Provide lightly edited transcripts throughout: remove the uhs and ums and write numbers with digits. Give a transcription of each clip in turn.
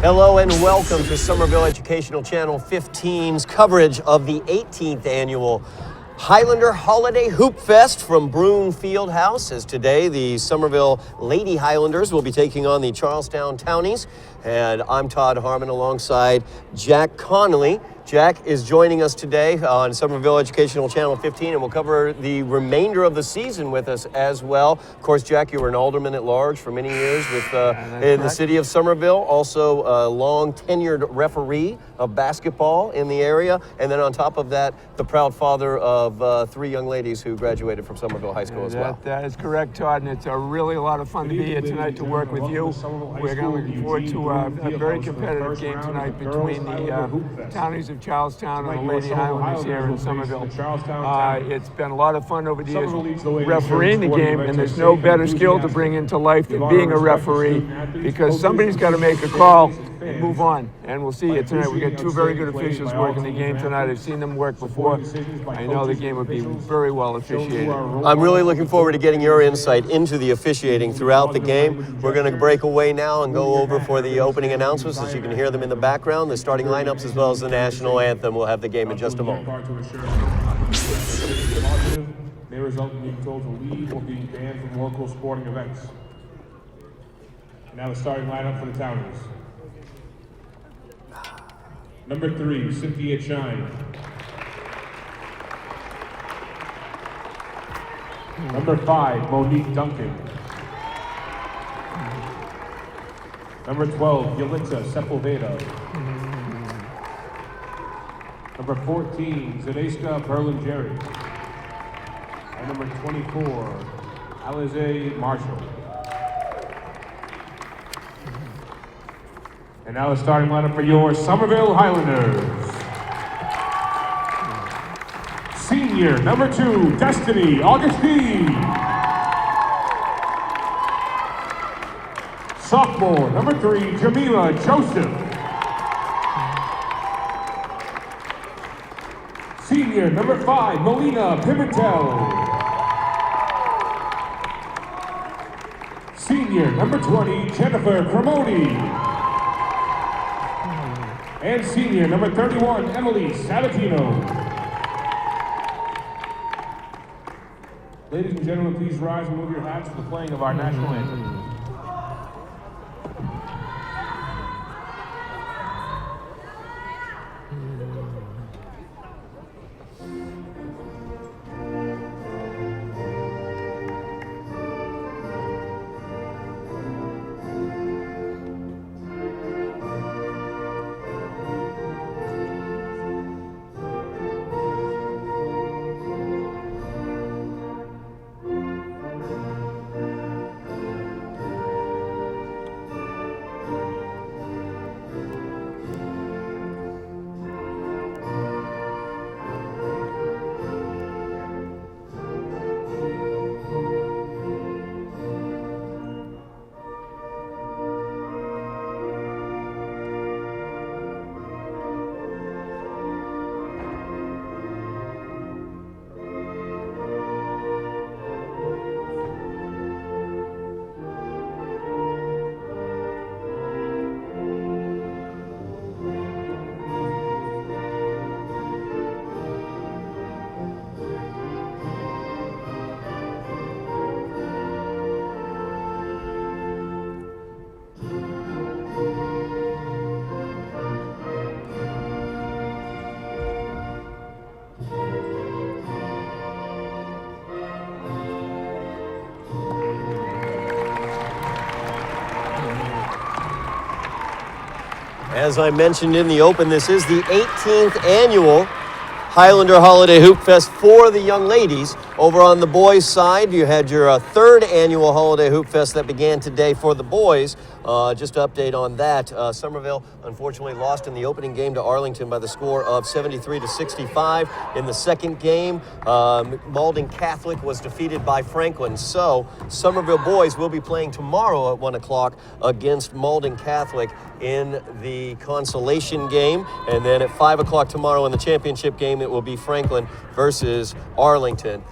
Hello and welcome to Somerville Educational Channel 15's coverage of the 18th annual Highlander Holiday Hoopfest from Broome Fieldhouse, as today the Somerville Lady Highlanders will be taking on the Charlestown Townies. And I'm Todd Harmon alongside Jack Connolly. Jack is joining us today on Somerville Educational Channel 15, and we'll cover the remainder of the season with us as well. Of course, Jack, you were an alderman at large for many years in the city of Somerville, also a long tenured referee of basketball in the area, and then on top of that, the proud father of three young ladies who graduated from Somerville High School as well. That is correct, Todd, and it's a really lot of fun to be here tonight to work with you. We're looking forward to a very competitive game tonight between the Townies of Charlestown and the Lady Highlanders here in Somerville. It's been a lot of fun over the years refereeing the game, and there's no better skill to bring into life than being a referee, because somebody's got to make a call and move on. And we'll see it tonight. We got two very good officials working the game tonight. I've seen them work before. I know the game will be very well officiated. I'm really looking forward to getting your insight into the officiating throughout the game. We're going to break away now and go over for the opening announcements, as you can hear them in the background, the starting lineups as well as the national anthem. We'll have the game in just a moment. May result in being told to leave or being banned from local sporting events. Now the starting lineup for the Townies. Number 3, Cynthia Chine. Number 5, Monique Duncan. Number 12, Yalitza Sepulveda. Number 14, Zadeska Berlingeri. And number 24, Alize Marshall. And now the starting lineup for your Somerville Highlanders. Senior, number 2, Destiny Augustine. Sophomore, number 3, Jamila Joseph. Senior, number 5, Melina Pimentel. Senior, number 20, Jennifer Cremoni. And senior, number 31, Emily Sabatino. Ladies and gentlemen, please rise and move your hats for the playing of our national anthem. As I mentioned in the open, this is the 18th annual Highlander Holiday Hoopfest for the young ladies. Over on the boys' side, you had your third annual Holiday Hoopfest that began today for the boys. Just to update on that, Somerville unfortunately lost in the opening game to Arlington by the score of 73-65. In the second game, Malden Catholic was defeated by Franklin. So Somerville boys will be playing tomorrow at 1 o'clock against Malden Catholic in the consolation game. And then at 5 o'clock tomorrow in the championship game, it will be Franklin versus Arlington.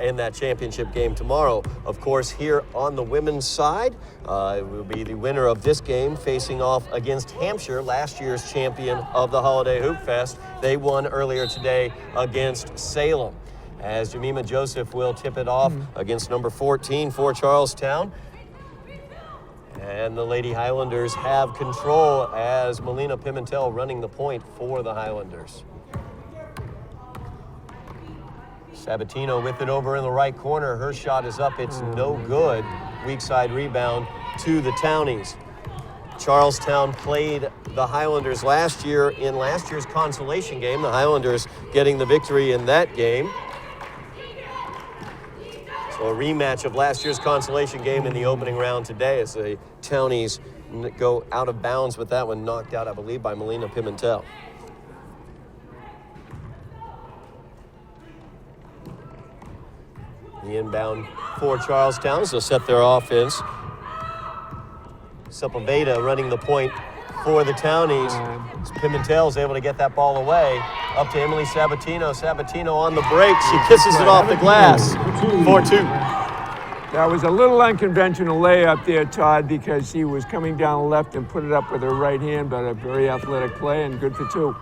in that championship game tomorrow. Of course, here on the women's side, it will be the winner of this game facing off against Hampshire, last year's champion of the Holiday Hoopfest. They won earlier today against Salem. As Jemima Joseph will tip it off against number 14 for Charlestown. And the Lady Highlanders have control as Melina Pimentel running the point for the Highlanders. Sabatino with it over in the right corner. Her shot is up. It's no good. Weak side rebound to the Townies. Charlestown played the Highlanders last year in last year's consolation game. The Highlanders getting the victory in that game. So a rematch of last year's consolation game in the opening round today as the Townies go out of bounds with that one knocked out, I believe, by Melina Pimentel. The inbound for Charlestown, so set their offense. Sepulveda running the point for the Townies. Pimentel's able to get that ball away. Up to Emily Sabatino. Sabatino on the break. She kisses it off the glass. 4-2. That was a little unconventional layup there, Todd, because she was coming down the left and put it up with her right hand, but a very athletic play and good for two.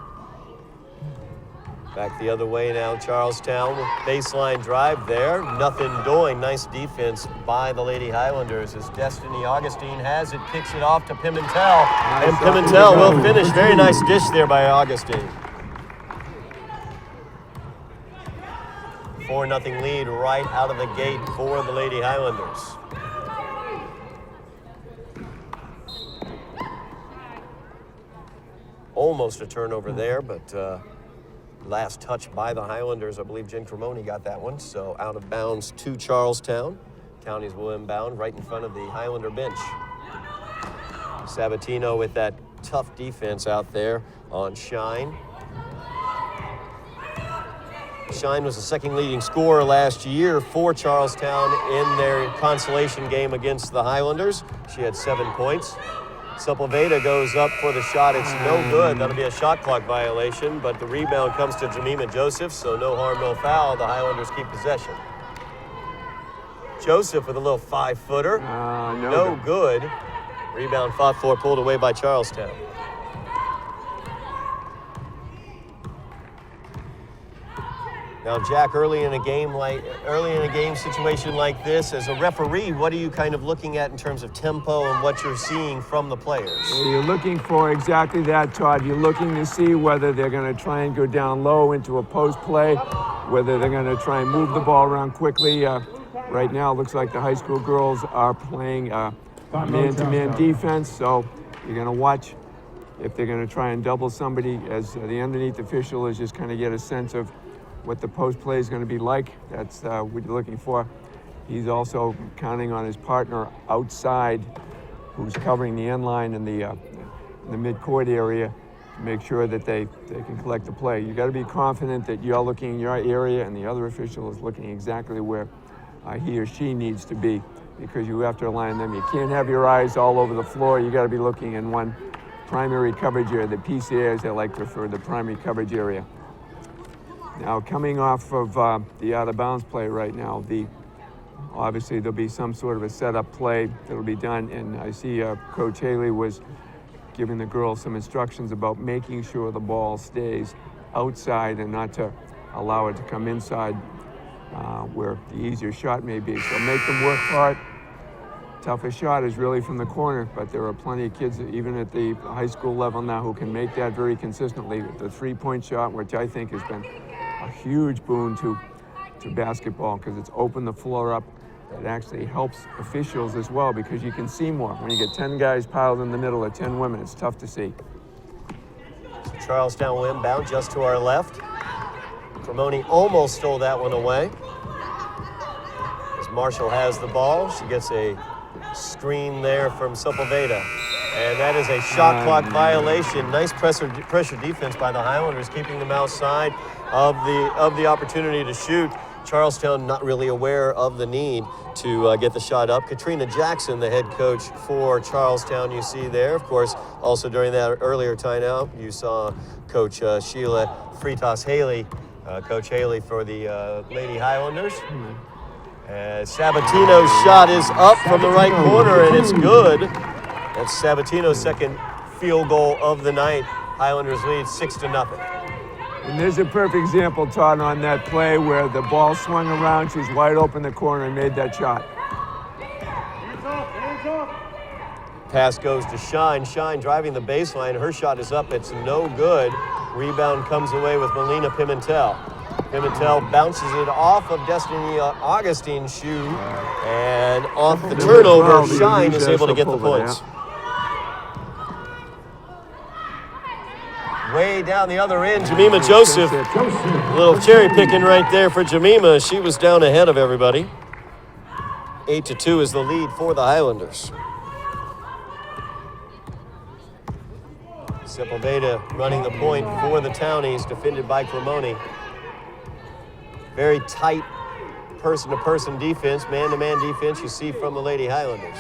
Back the other way now, Charlestown. Baseline drive there. Nothing doing. Nice defense by the Lady Highlanders as Destiny Augustine has it, kicks it off to Pimentel. And Pimentel will finish. Very nice dish there by Augustine. 4-0 lead right out of the gate for the Lady Highlanders. Almost a turnover there, but last touch by the Highlanders. I believe Jen Cremoni got that one. So out of bounds to Charlestown. Townies will inbound right in front of the Highlander bench. Sabatino with that tough defense out there on Shine. Shine was the second leading scorer last year for Charlestown in their consolation game against the Highlanders. She had 7 points. Sepulveda goes up for the shot. It's no good. That'll be a shot clock violation, but the rebound comes to Jemima Joseph, so no harm, no foul. The Highlanders keep possession. Joseph with a little 5-footer. No good. Rebound fought for, pulled away by Charlestown. Now, Jack, early in a game situation like this, as a referee, what are you kind of looking at in terms of tempo and what you're seeing from the players? Well, you're looking for exactly that, Todd. You're looking to see whether they're going to try and go down low into a post play, whether they're going to try and move the ball around quickly. Right now, it looks like the high school girls are playing man-to-man defense, so you're going to watch if they're going to try and double somebody, as the underneath official is just kind of get a sense of what the post play is going to be like. That's what you're looking for. He's also counting on his partner outside, who's covering the end line in the mid-court area, to make sure that they can collect the play. You got to be confident that you're looking in your area and the other official is looking exactly where he or she needs to be, because you have to align them. You can't have your eyes all over the floor. You got to be looking in one primary coverage area, the PCA, as they like to refer to the primary coverage area. Now, coming off of the out-of-bounds play right now, obviously there'll be some sort of a setup play that'll be done, and I see Coach Haley was giving the girls some instructions about making sure the ball stays outside and not to allow it to come inside where the easier shot may be. So make them work hard. Toughest shot is really from the corner, but there are plenty of kids, even at the high school level now, who can make that very consistently. The three-point shot, which I think has been a huge boon to basketball, because it's opened the floor up. It actually helps officials as well, because you can see more. When you get 10 guys piled in the middle or 10 women, it's tough to see. Charlestown will inbound just to our left. Cremoni almost stole that one away. As Marshall has the ball, she gets a screen there from Sepulveda. And that is a shot clock violation. Nice pressure defense by the Highlanders, keeping them outside of the opportunity to shoot. Charlestown not really aware of the need to get the shot up. Katrina Jackson, the head coach for Charlestown, you see there. Of course, also during that earlier timeout, you saw Coach Sheila Fritas Haley Coach Haley for the Lady Highlanders. Sabatino's shot is up from the right corner, and it's good. That's Sabatino's second field goal of the night. Highlanders lead 6-0. And there's a perfect example, Todd, on that play where the ball swung around. She's wide open in the corner and made that shot. Pass goes to Shine. Shine driving the baseline. Her shot is up. It's no good. Rebound comes away with Melina Pimentel. Pimentel bounces it off of Destiny Augustine's shoe, and off the turnover, Shine is able to get the points. Way down the other end, Jemima Joseph. A little cherry picking right there for Jemima. She was down ahead of everybody. 8-2 is the lead for the Highlanders. Sepulveda running the point for the Townies, defended by Cremoni. Very tight person-to-person defense, man-to-man defense you see from the Lady Highlanders.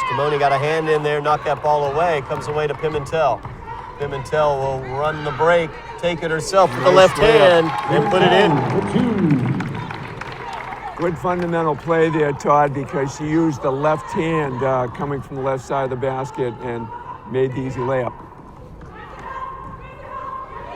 Cremoni got a hand in there, knocked that ball away, comes away to Pimentel. Pimentel will run the break, take it herself with the left hand, and put it in. Good fundamental play there, Todd, because she used the left hand coming from the left side of the basket and made the easy layup.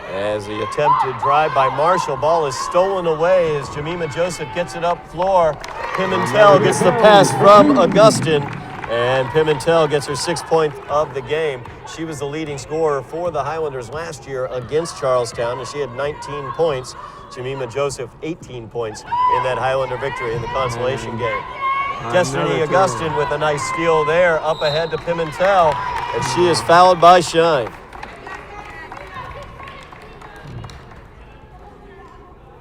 As the attempted drive by Marshall, ball is stolen away as Jemima Joseph gets it up floor. Pimentel gets the pass from Augustine, and Pimentel gets her 6th point of the game. She was the leading scorer for the Highlanders last year against Charlestown, and she had 19 points. Jemima Joseph, 18 points in that Highlander victory in the consolation game. Destiny Augustine with a nice steal there, up ahead to Pimentel, and she is fouled by Shine.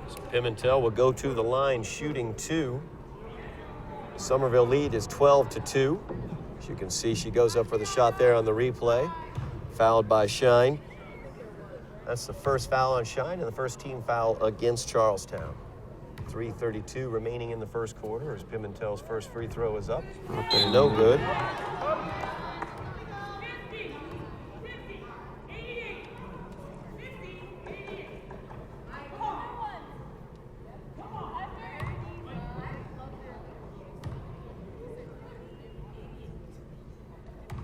So Pimentel will go to the line shooting 2. Somerville lead is 12-2. As you can see, she goes up for the shot there on the replay. Fouled by Shine. That's the first foul on Shine and the first team foul against Charlestown. 3:32 remaining in the first quarter as Pimentel's first free throw is up. No good.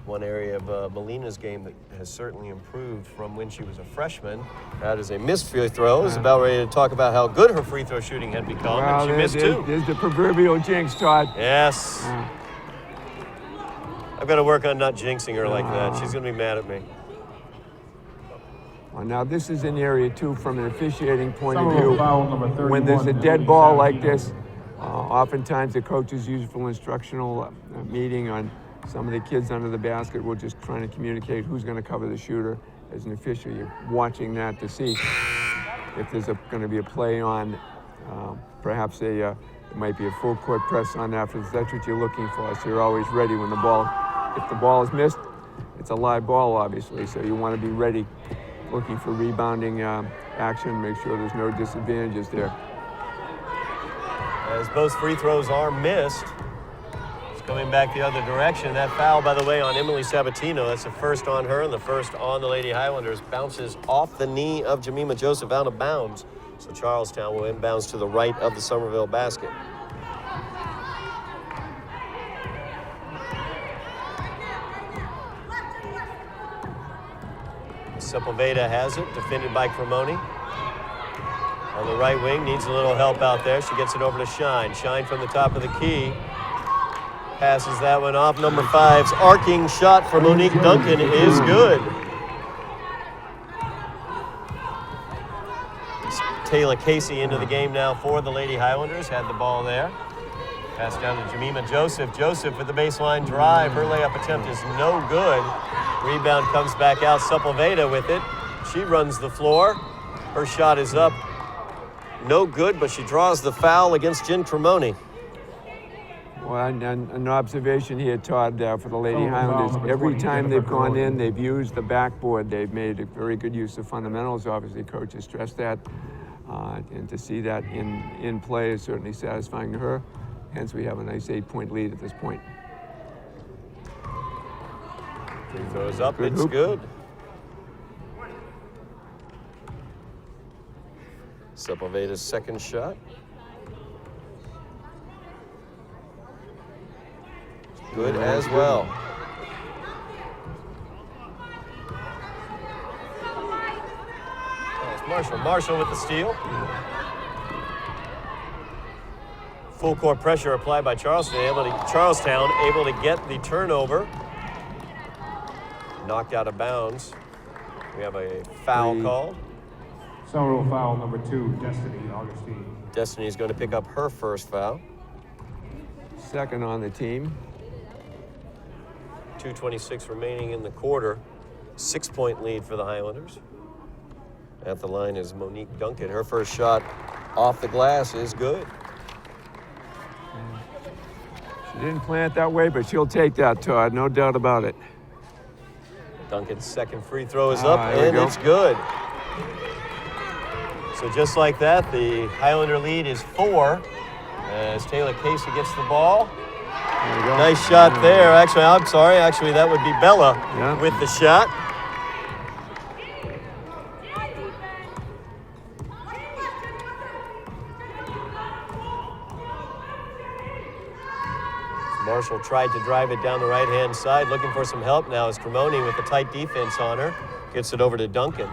One area of Melina's game that has certainly improved from when she was a freshman. That is a missed free throw. I was about ready to talk about how good her free throw shooting had become, and she missed 2. There's the proverbial jinx, Todd. Yes. I've got to work on not jinxing her like that. She's going to be mad at me. Well, now this is an area, too, from an officiating point of view. When there's a dead ball like this, oftentimes the coaches use it for instructional meeting on some of the kids under the basket. We're just trying to communicate who's going to cover the shooter. As an official, you're watching that to see if there's going to be a play on. Perhaps it might be a full court press on after. That's what you're looking for. So you're always ready when the ball, if the ball is missed, it's a live ball, obviously. So you want to be ready, looking for rebounding action, make sure there's no disadvantages there. As both free throws are missed, coming back the other direction. That foul, by the way, on Emily Sabatino. That's the first on her and the first on the Lady Highlanders. Bounces off the knee of Jemima Joseph out of bounds. So Charlestown will inbounds to the right of the Somerville basket. Sepulveda has it, defended by Cremoni. On the right wing, needs a little help out there. She gets it over to Shine. Shine from the top of the key. Passes that one off. Number 5's arcing shot for Monique Duncan is good. Taylor Casey into the game now for the Lady Highlanders. Had the ball there. Pass down to Jemima Joseph. Joseph with the baseline drive. Her layup attempt is no good. Rebound comes back out. Sepulveda with it. She runs the floor. Her shot is up. No good, but she draws the foul against Jen Cremoni. Well, and an observation here, Todd, for the Lady Highlanders. Every time they've gone in, they've used the backboard. They've made a very good use of fundamentals. Obviously, coaches stressed that. And to see that in play is certainly satisfying to her. Hence, we have a nice 8-point lead at this point. Free throws up, Good it's hoop. good. Sepulveda's second shot. Good as well. That's Marshall. Marshall with the steal. Full court pressure applied by Charlestown, able to get the turnover. Knocked out of bounds. We have a foul called. Somerville foul number 2, Destiny Augustine. Destiny's going to pick up her first foul. Second on the team. 2:26 remaining in the quarter. 6-point lead for the Highlanders. At the line is Monique Duncan. Her first shot off the glass is good. She didn't plan it that way, but she'll take that, Todd. No doubt about it. Duncan's second free throw is up, there we and go. it's good. So just like that, the Highlander lead is 4 as Taylor Casey gets the ball. There we go. Nice shot there. Actually, I'm sorry. Actually, that would be Bella with the shot. Marshall tried to drive it down the right-hand side, looking for some help now as Cremoni with the tight defense on her. Gets it over to Duncan.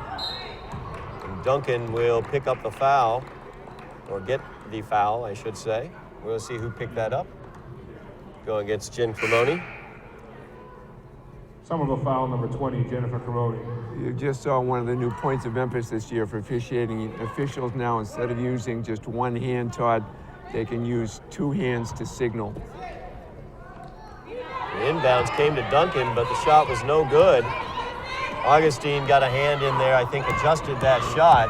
And Duncan will pick up the foul, or get the foul, I should say. We'll see who picked that up. Going against Jen Cremoni. Somerville foul number 20, Jennifer Cremoni. You just saw one of the new points of emphasis this year for officiating. Officials now, instead of using just one hand, Todd, they can use 2 hands to signal. The inbounds came to Duncan, but the shot was no good. Augustine got a hand in there, I think adjusted that shot.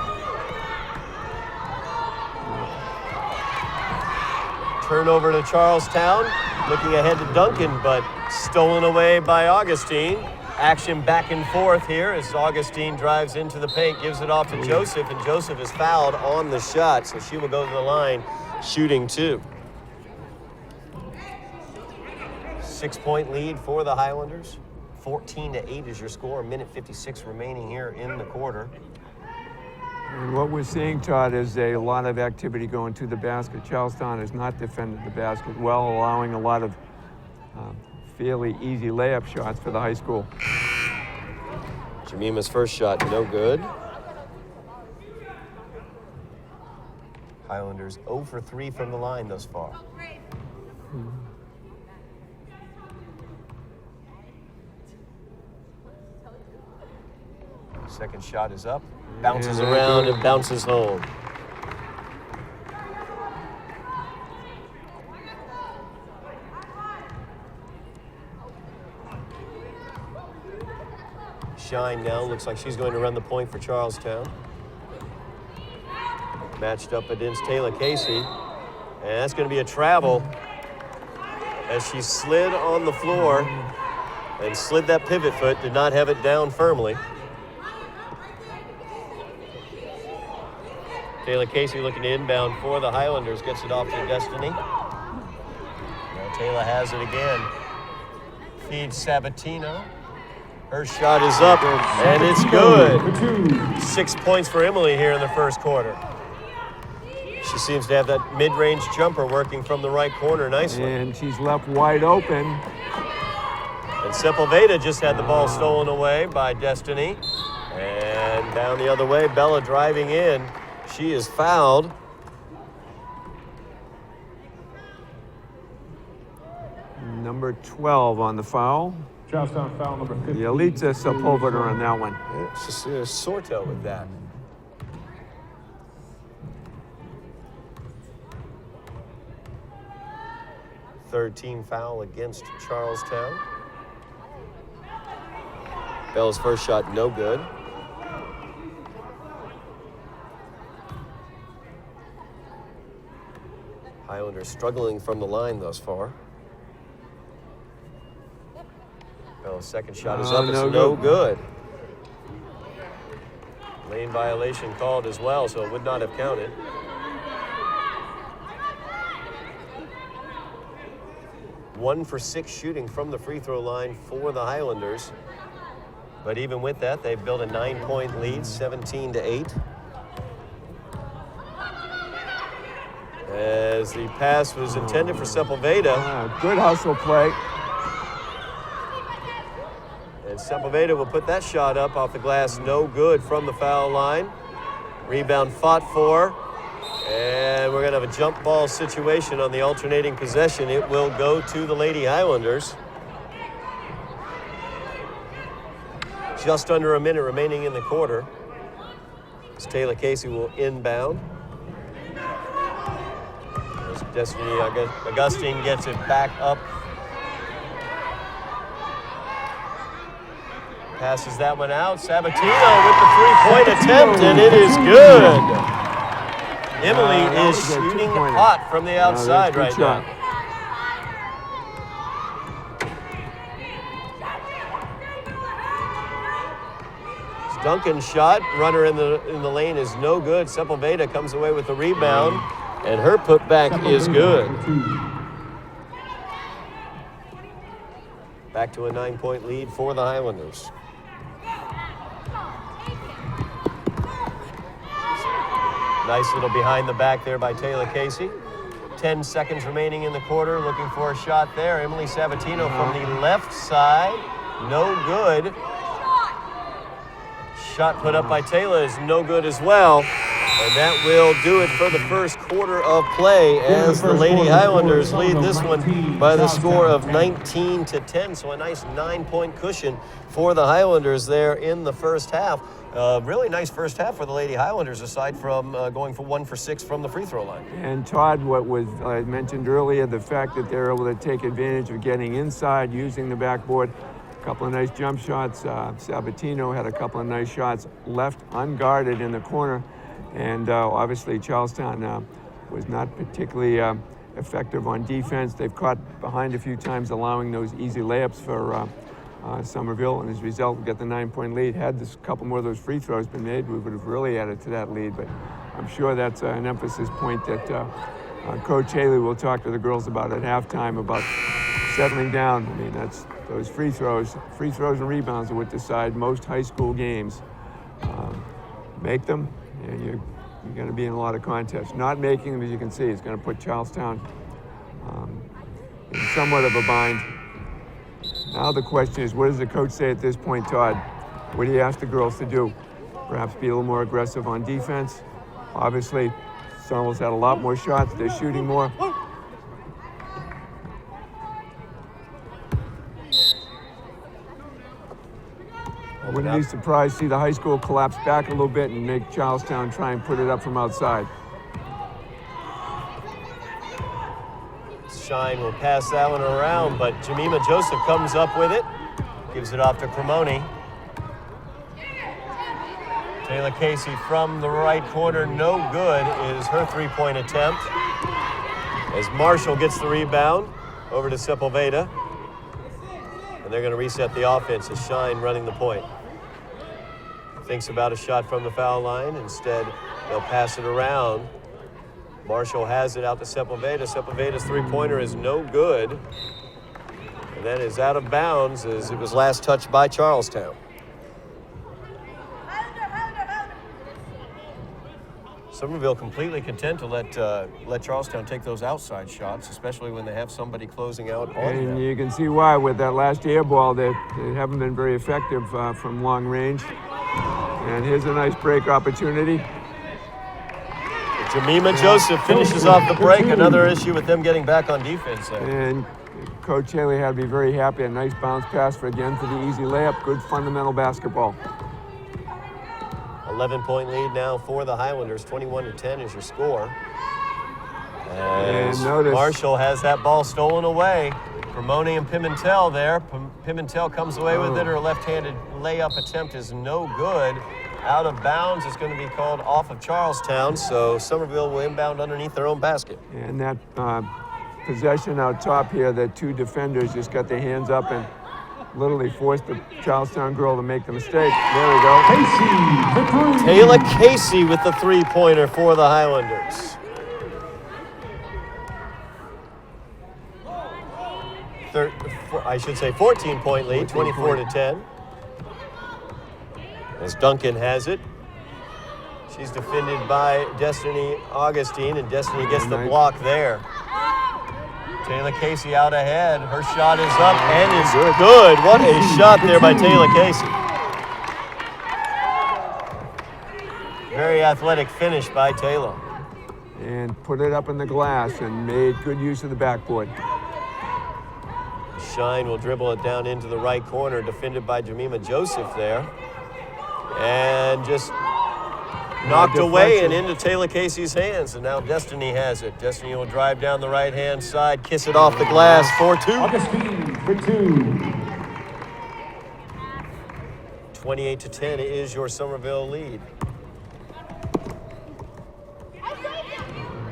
Turnover to Charlestown, looking ahead to Duncan, but stolen away by Augustine. Action back and forth here as Augustine drives into the paint, gives it off to Joseph, and Joseph is fouled on the shot, so she will go to the line shooting 2. 6-point lead for the Highlanders. 14-8 is your score. 1:56 remaining here in the quarter. And what we're seeing, Todd, is a lot of activity going to the basket. Charlestown has not defended the basket well, allowing a lot of fairly easy layup shots for the high school. Jemima's first shot, no good. Highlanders 0 for 3 from the line thus far. Second shot is up, bounces around and bounces home. Shine now, looks like she's going to run the point for Charlestown. Matched up against Taylor Casey, and that's going to be a travel as she slid on the floor and slid that pivot foot, did not have it down firmly. Taylor Casey looking to inbound for the Highlanders, gets it off to Destiny. Now Taylor has it again. Feeds Sabatino. Her shot is up, and it's good. 6 points for Emily here in the first quarter. She seems to have that mid-range jumper working from the right corner nicely. And she's left wide open. And Sepulveda just had the ball stolen away by Destiny. And down the other way, Bella driving in. She is fouled. Number 12 on the foul. Charlestown foul number 15. Yelitsa Sepulveda on that one. Yeah, it's just Sorto with that. Third team foul against Charlestown. Bella's first shot, no good. Highlanders struggling from the line thus far. Bella's second shot is up, it's no good. Lane violation called as well, so it would not have counted. One for 6 shooting from the free throw line for the Highlanders. But even with that, they've built a 9-point lead, 17-8. as the pass was intended for Sepulveda. Good hustle play. And Sepulveda will put that shot up off the glass, no good from the foul line. Rebound fought for, and we're gonna have a jump ball situation on the alternating possession. It will go to the Lady Highlanders. Just under a minute remaining in the quarter. As Taylor Casey will inbound. As Destiny Augustine gets it back up. Passes that one out. Sabatino with the three-point attempt, and it is good. Emily is shooting hot from the outside right now. Duncan's shot, runner in the lane is no good. Sepulveda comes away with the rebound, and her putback is good. Back to a 9-point lead for the Highlanders. Nice little behind the back there by Taylor Casey. 10 seconds remaining in the quarter, looking for a shot there. Emily Sabatino from the left side, no good. Shot put up by Taylor is no good as well. And that will do it for the first quarter of play as the Lady Highlanders lead this one by the score of 19-10. So a nice 9-point cushion for the Highlanders there in the first half. Really nice first half for the Lady Highlanders, aside from going for 1 for 6 from the free throw line. And Todd, what was I mentioned earlier, the fact that they're able to take advantage of getting inside, using the backboard. A couple of nice jump shots. Sabatino had a couple of nice shots left unguarded in the corner. And obviously Charlestown was not particularly effective on defense. They've caught behind a few times, allowing those easy layups for Somerville. And as a result, we get the 9-point lead. Had this couple more of those free throws been made, we would have really added to that lead. But I'm sure that's an emphasis point that Coach Haley will talk to the girls about at halftime, about settling down. I mean, that's those free throws and rebounds are what decide most high school games. Make them, and you're going to be in a lot of contests. Not making them, as you can see, is going to put Charlestown in somewhat of a bind. Now the question is, what does the coach say at this point, Todd? What do you ask the girls to do? Perhaps be a little more aggressive on defense. Obviously, Somerville's had a lot more shots. They're shooting more. I wouldn't be surprised to see the high school collapse back a little bit and make Charlestown try and put it up from outside. Shine will pass that one around, but Jemima Joseph comes up with it. Gives it off to Cremoni. Taylor Casey from the right corner, no good is her three-point attempt. As Marshall gets the rebound over to Sepulveda. And they're going to reset the offense as Shine running the point. Thinks about a shot from the foul line. Instead, they'll pass it around. Marshall has it out to Sepulveda. Sepulveda's three-pointer is no good. And that is out of bounds as it was last touched by Charlestown. Somerville completely content to let Charlestown take those outside shots, especially when they have somebody closing out on them. And you can see why with that last air ball they haven't been very effective from long range. And here's a nice break opportunity. Jemima Joseph finishes off the break. Another issue with them getting back on defense there. And Coach Haley had to be very happy. A nice bounce pass for the easy layup. Good fundamental basketball. 11-point lead now for the Highlanders. 21-10 is your score. And notice Marshall has that ball stolen away. Cremoni and Pimentel there. Pimentel comes away with it. Her left-handed layup attempt is no good. Out of bounds. It's going to be called off of Charlestown, so Somerville will inbound underneath their own basket. And that possession out top here, the two defenders just got their hands up and literally forced the Charlestown girl to make the mistake. There we go. Casey, Taylor Casey with the three-pointer for the Highlanders. I should say 14-point lead, 24-10. As Duncan has it. She's defended by Destiny Augustine, and Destiny gets the Nice. block there. Taylor Casey out ahead. Her shot is up and is good. What a shot there by Taylor Casey. Very athletic finish by Taylor. And put it up in the glass and made good use of the backboard. Shine will dribble it down into the right corner, defended by Jemima Joseph there. And just knocked away and into Taylor Casey's hands, and now Destiny has it. Destiny will drive down the right-hand side, kiss it off the glass, 4-2. Augustine for 2. 28-10 is your Somerville lead.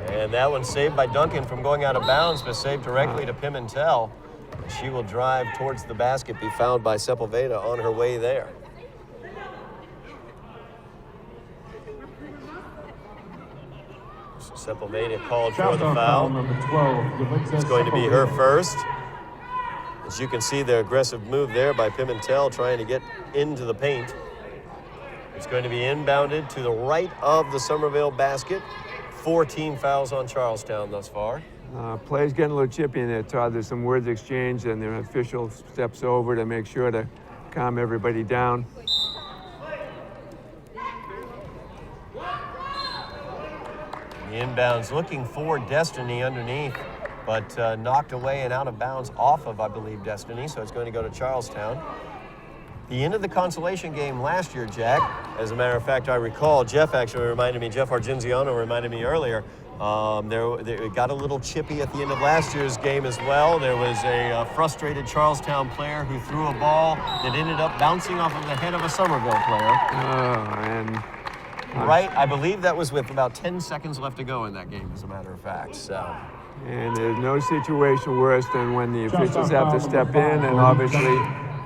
And that one saved by Duncan from going out of bounds, but saved directly to Pimentel. She will drive towards the basket, be fouled by Sepulveda on her way there. Sepulveda called for the Charlestown foul. number 12. It's going to be her first. As you can see, the aggressive move there by Pimentel trying to get into the paint. It's going to be inbounded to the right of the Somerville basket. 4 team fouls on Charlestown thus far. Play's getting a little chippy in there, Todd. There's some words exchanged, and the official steps over to make sure to calm everybody down. The inbounds looking for Destiny underneath, but knocked away and out of bounds off of, I believe, Destiny, so it's going to go to Charlestown. The end of the consolation game last year, Jack, as a matter of fact, I recall, Jeff Argenziano reminded me earlier, it got a little chippy at the end of last year's game as well. There was a frustrated Charlestown player who threw a ball that ended up bouncing off of the head of a Somerville player. Right, I believe that was with about 10 seconds left to go in that game, as a matter of fact. So. And there's no situation worse than when the officials have to step in and obviously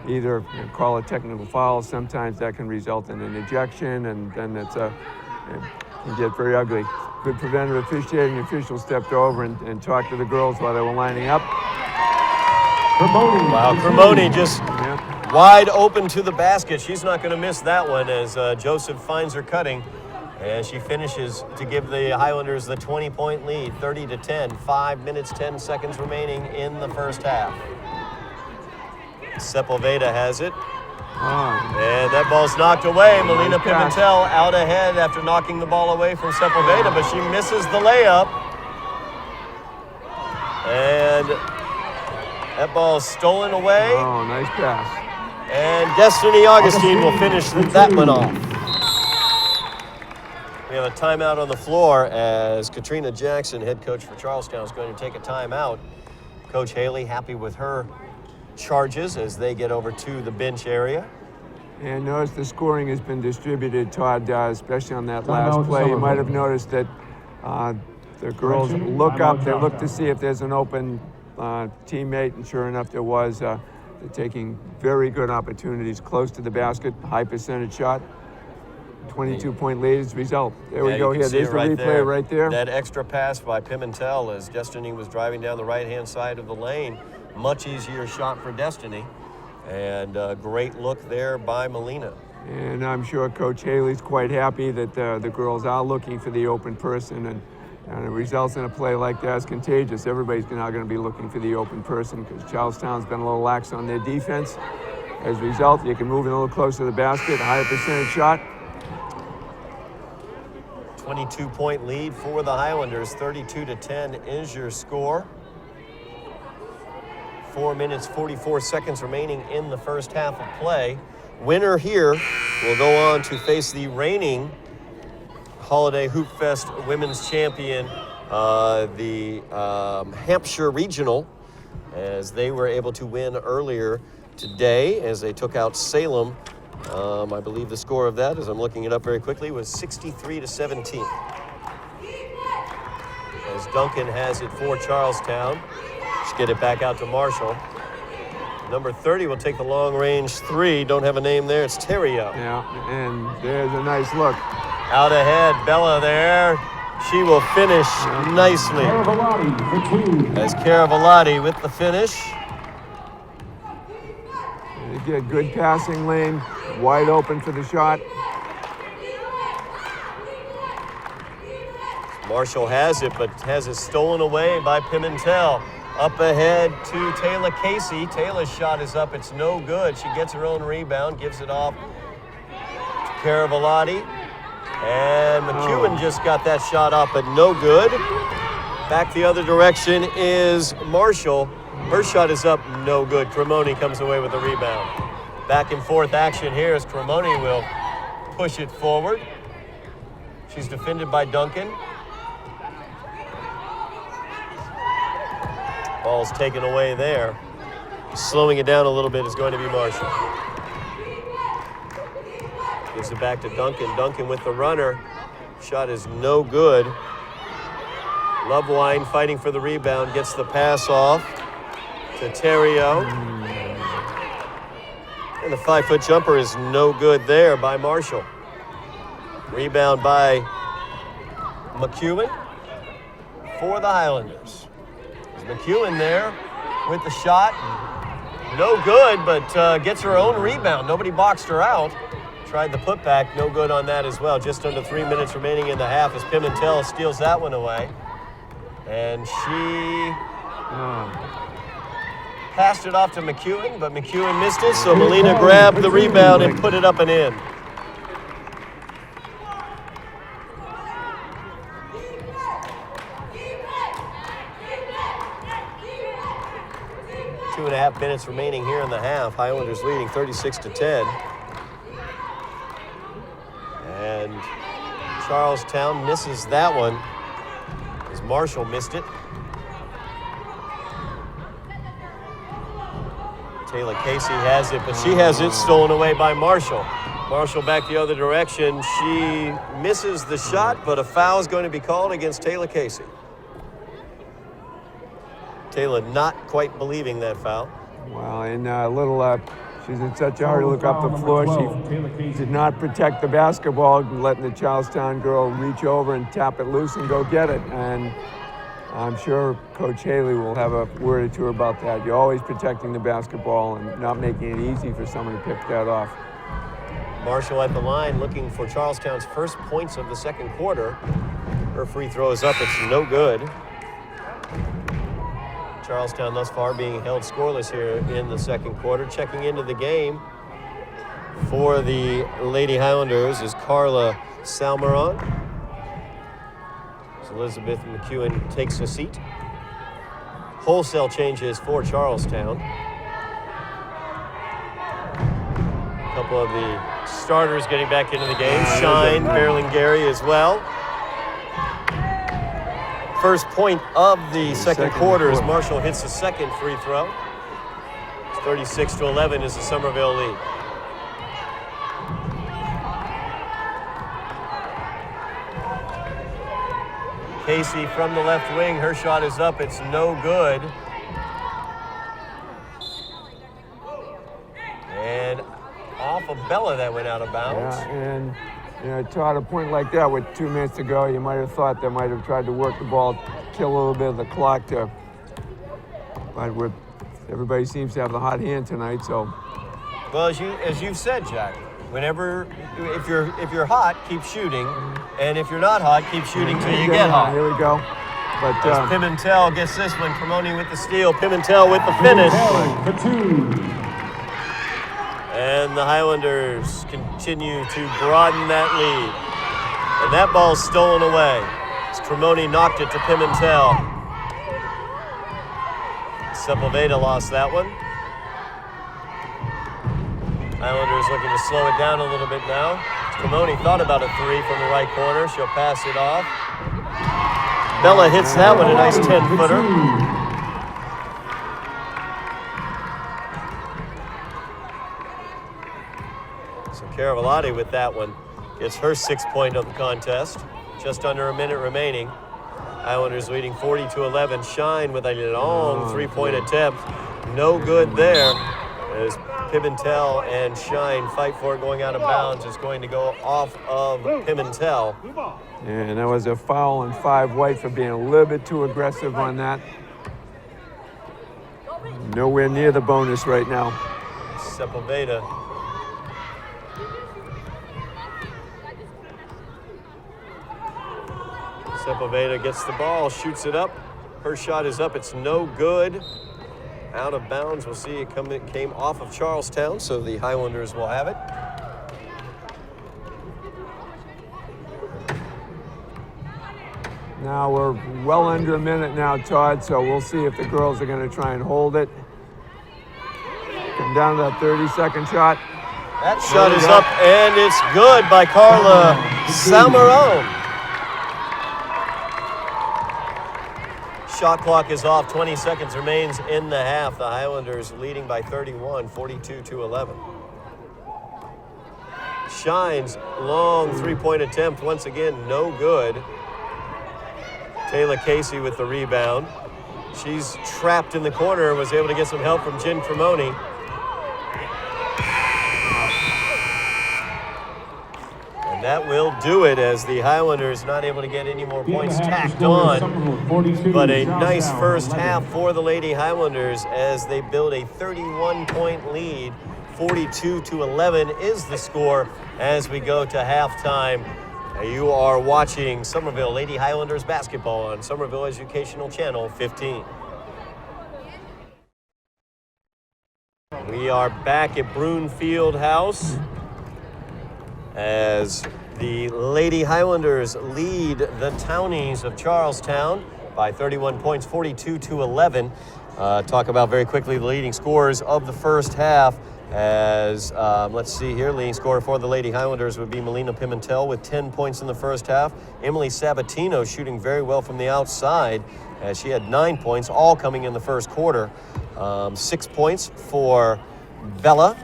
either call a technical foul. Sometimes that can result in an ejection, and then it can get very ugly. Good preventative officiating. The official stepped over and talked to the girls while they were lining up. Wow, Cremoni just wide open to the basket. She's not going to miss that one as Joseph finds her cutting. And she finishes to give the Highlanders the 20-point lead, 30-10. 5 minutes, 10 seconds remaining in the first half. Sepulveda has it. And that ball's knocked away. Melina Pimentel out ahead after knocking the ball away from Sepulveda, but she misses the layup. And that ball's stolen away. Oh, nice pass. And Destiny Augustine will finish that one off. We have a timeout on the floor as Katrina Jackson, head coach for Charlestown, is going to take a timeout. Coach Haley happy with her charges as they get over to the bench area. And notice the scoring has been distributed, Todd, especially on that last play. You might have noticed that the girls look up, they look to see if there's an open teammate, and sure enough there was. They're taking very good opportunities close to the basket, high percentage shot. 22-point lead as a result. There we go here. There's the replay right there. That extra pass by Pimentel as Destiny was driving down the right-hand side of the lane. Much easier shot for Destiny. And a great look there by Melina. And I'm sure Coach Haley's quite happy that the girls are looking for the open person, and it results in a play like that is contagious. Everybody's now going to be looking for the open person because Charlestown's been a little lax on their defense. As a result, you can move in a little closer to the basket, a higher percentage shot. 22-point lead for the Highlanders. 32-10 is your score. 4 minutes, 44 seconds remaining in the first half of play. Winner here will go on to face the reigning Holiday Hoopfest Women's Champion, the Hampshire Regional, as they were able to win earlier today as they took out Salem. I believe the score of that, as I'm looking it up very quickly, was 63-17. As Duncan has it for Charlestown. Just get it back out to Marshall. Number 30 will take the long-range three. Don't have a name there. It's Terrio. Yeah, and there's a nice look. Out ahead, Bella there. She will finish nicely. As Caravalati with the finish. And they get good passing lane, wide open for the shot. Marshall has it, but has it stolen away by Pimentel. Up ahead to Taylor Casey. Taylor's shot is up. It's no good. She gets her own rebound, gives it off to Caravallotti. And McEwen just got that shot up, but no good. Back the other direction is Marshall. Her shot is up, no good. Cremoni comes away with the rebound. Back and forth action here as Cremoni will push it forward. She's defended by Duncan. Ball's taken away there. Slowing it down a little bit is going to be Marshall. Gives it back to Duncan. Duncan with the runner. Shot is no good. Lovewine fighting for the rebound. Gets the pass off to Terrio. And the 5-foot jumper is no good there by Marshall. Rebound by McEwen for the Highlanders. McEwen there with the shot. No good, but gets her own rebound. Nobody boxed her out. Tried the putback, no good on that as well. Just under 3 minutes remaining in the half as Pimentel steals that one away. And she passed it off to McEwen, but McEwen missed it, so Molina grabbed the rebound and put it up and in. 2.5 minutes remaining here in the half. Highlanders leading 36-10. And Charlestown misses that one as Marshall missed it. Taylor Casey has it, but she has it stolen away by Marshall. Marshall back the other direction. She misses the shot, but a foul is going to be called against Taylor Casey. Taylor not quite believing that foul. Well, and a little, she's in such a hurry to look up the floor. She did not protect the basketball, letting the Charlestown girl reach over and tap it loose and go get it. And I'm sure Coach Haley will have a word or two about that. You're always protecting the basketball and not making it easy for someone to pick that off. Marshall at the line looking for Charlestown's first points of the second quarter. Her free throw is up, it's no good. Charlestown thus far being held scoreless here in the second quarter. Checking into the game for the Lady Highlanders is Carla Salmeron. As Elizabeth McEwen takes a seat. Wholesale changes for Charlestown. A couple of the starters getting back into the game. Shine, Berlingeri as well. First point of the second quarter as Marshall hits the second free throw. It's 36-11 is the Somerville lead. Casey from the left wing, her shot is up, it's no good. And off of Bella that went out of bounds. Yeah, and you know, Todd, a point like that with 2 minutes to go, you might have thought they might have tried to work the ball, kill a little bit of the clock to, but everybody seems to have the hot hand tonight, so. Well, as you've said, Jack, whenever, if you're hot, keep shooting, and if you're not hot, keep shooting till you get hot. Here we go. But as Pimentel gets this one, Cremoni with the steal, Pimentel with the finish. And the Highlanders continue to broaden that lead. And that ball's stolen away. As Cremoni knocked it to Pimentel. Sepulveda lost that one. Highlanders looking to slow it down a little bit now. Cremoni thought about a three from the right corner. She'll pass it off. Bella hits that one, a nice 10-footer. Caravallotti with that one gets her 6th point of the contest. Just under a minute remaining. Highlanders leading 40-11. Shine with a long three-point attempt. No good there. As Pimentel and Shine fight for it going out of bounds. It's going to go off of Pimentel. And that was a foul on 5 white for being a little bit too aggressive on that. Nowhere near the bonus right now. Sepulveda. Sepulveda gets the ball, shoots it up. Her shot is up, it's no good. Out of bounds, we'll see it came off of Charlestown, so the Highlanders will have it. Now we're well under a minute now, Todd, so we'll see if the girls are going to try and hold it. Come down to that 30-second shot. That shot is up, and it's good by Carla Salmarone. Shot clock is off, 20 seconds remains in the half. The Highlanders leading by 31, 42-11. Shines, long three-point attempt, once again, no good. Taylor Casey with the rebound. She's trapped in the corner, was able to get some help from Jen Cremoni. And that will do it as the Highlanders not able to get any more points tacked on. But a nice first half for the Lady Highlanders as they build a 31-point lead. 42-11 is the score as we go to halftime. You are watching Somerville Lady Highlanders basketball on Somerville Educational Channel 15. We are back at Broon Field House as the Lady Highlanders lead the Townies of Charlestown by 31 points, 42-11. Talk about very quickly the leading scorers of the first half. As, let's see here, leading scorer for the Lady Highlanders would be Melina Pimentel with 10 points in the first half. Emily Sabatino shooting very well from the outside as she had 9 points, all coming in the first quarter. 6 points for Bella,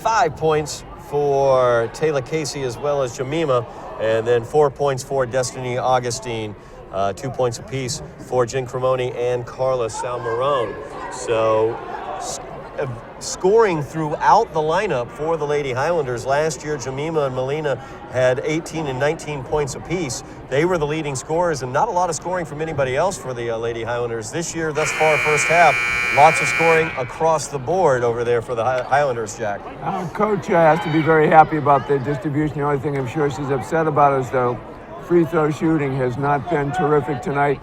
5 points for Taylor Casey as well as Jemima, and then 4 points for Destiny Augustine, 2 points apiece for Jen Cremoni and Carla Salmarone. So, scoring throughout the lineup for the Lady Highlanders. Last year, Jemima and Melina had 18 and 19 points apiece. They were the leading scorers, and not a lot of scoring from anybody else for the Lady Highlanders. This year, thus far, first half, lots of scoring across the board over there for the Highlanders, Jack. Coach has to be very happy about the distribution. The only thing I'm sure she's upset about is the free throw shooting has not been terrific tonight.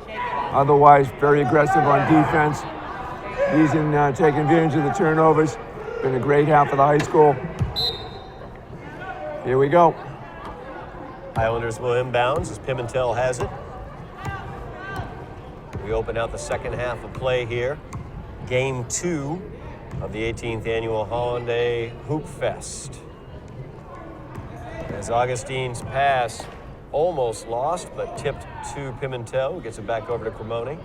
Otherwise, very aggressive on defense. Taking advantage of the turnovers. Been a great half of the high school. Here we go. Highlanders will inbounds as Pimentel has it. We open out the second half of play here. Game 2 of the 18th annual Holiday Hoopfest. As Augustine's pass almost lost, but tipped to Pimentel, who gets it back over to Cremoni.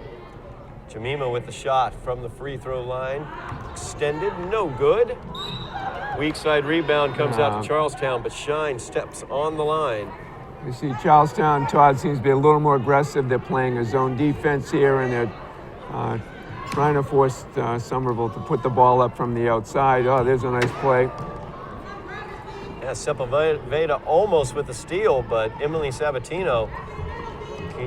Jemima with the shot from the free throw line. Extended, no good. Weak side rebound comes out to Charlestown, but Shine steps on the line. You see Charlestown, Todd, seems to be a little more aggressive. They're playing a zone defense here, and they're trying to force Somerville to put the ball up from the outside. Oh, there's a nice play. Yeah, Sepulveda almost with the steal, but Emily Sabatino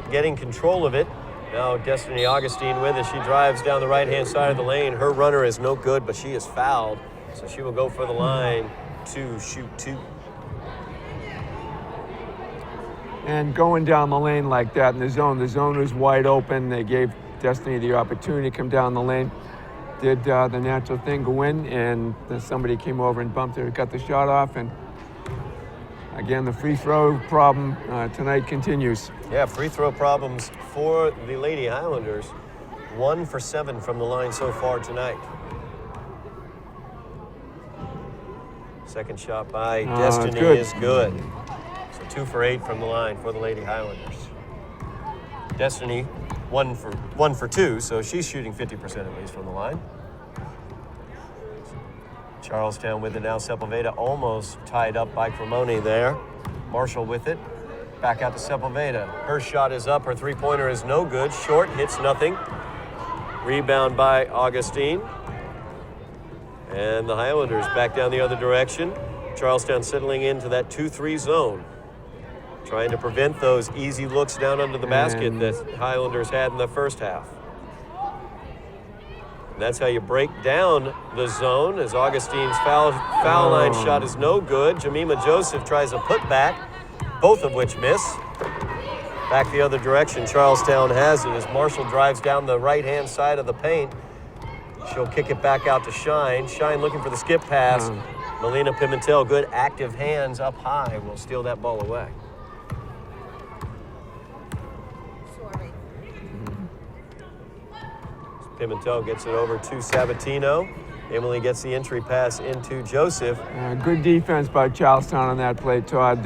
getting control of it. Now Destiny Augustine with it. She drives down the right-hand side of the lane. Her runner is no good, but she is fouled. So she will go for the line to shoot 2. And going down the lane like that in the zone was wide open. They gave Destiny the opportunity to come down the lane. Did the natural thing, go in, and then somebody came over and bumped her, got the shot off, and again, the free throw problem tonight continues. Yeah, free throw problems for the Lady Highlanders. 1 for 7 from the line so far tonight. Second shot by Destiny is good. So 2 for 8 from the line for the Lady Highlanders. Destiny 1 for 2, so she's shooting 50% at least from the line. Charlestown with it now. Sepulveda almost tied up by Cremoni there. Marshall with it. Back out to Sepulveda. Her shot is up. Her three-pointer is no good. Short, hits nothing. Rebound by Augustine. And the Highlanders back down the other direction. Charlestown settling into that 2-3 zone. Trying to prevent those easy looks down under the basket that Highlanders had in the first half. And that's how you break down the zone, as Augustine's foul line shot is no good. Jemima Joseph tries a putback, both of which miss. Back the other direction, Charlestown has it as Marshall drives down the right-hand side of the paint. She'll kick it back out to Shine. Shine looking for the skip pass. Melina Pimentel, good active hands up high, will steal that ball away. Pimentel gets it over to Sabatino. Emily gets the entry pass into Joseph. Good defense by Charlestown on that play, Todd.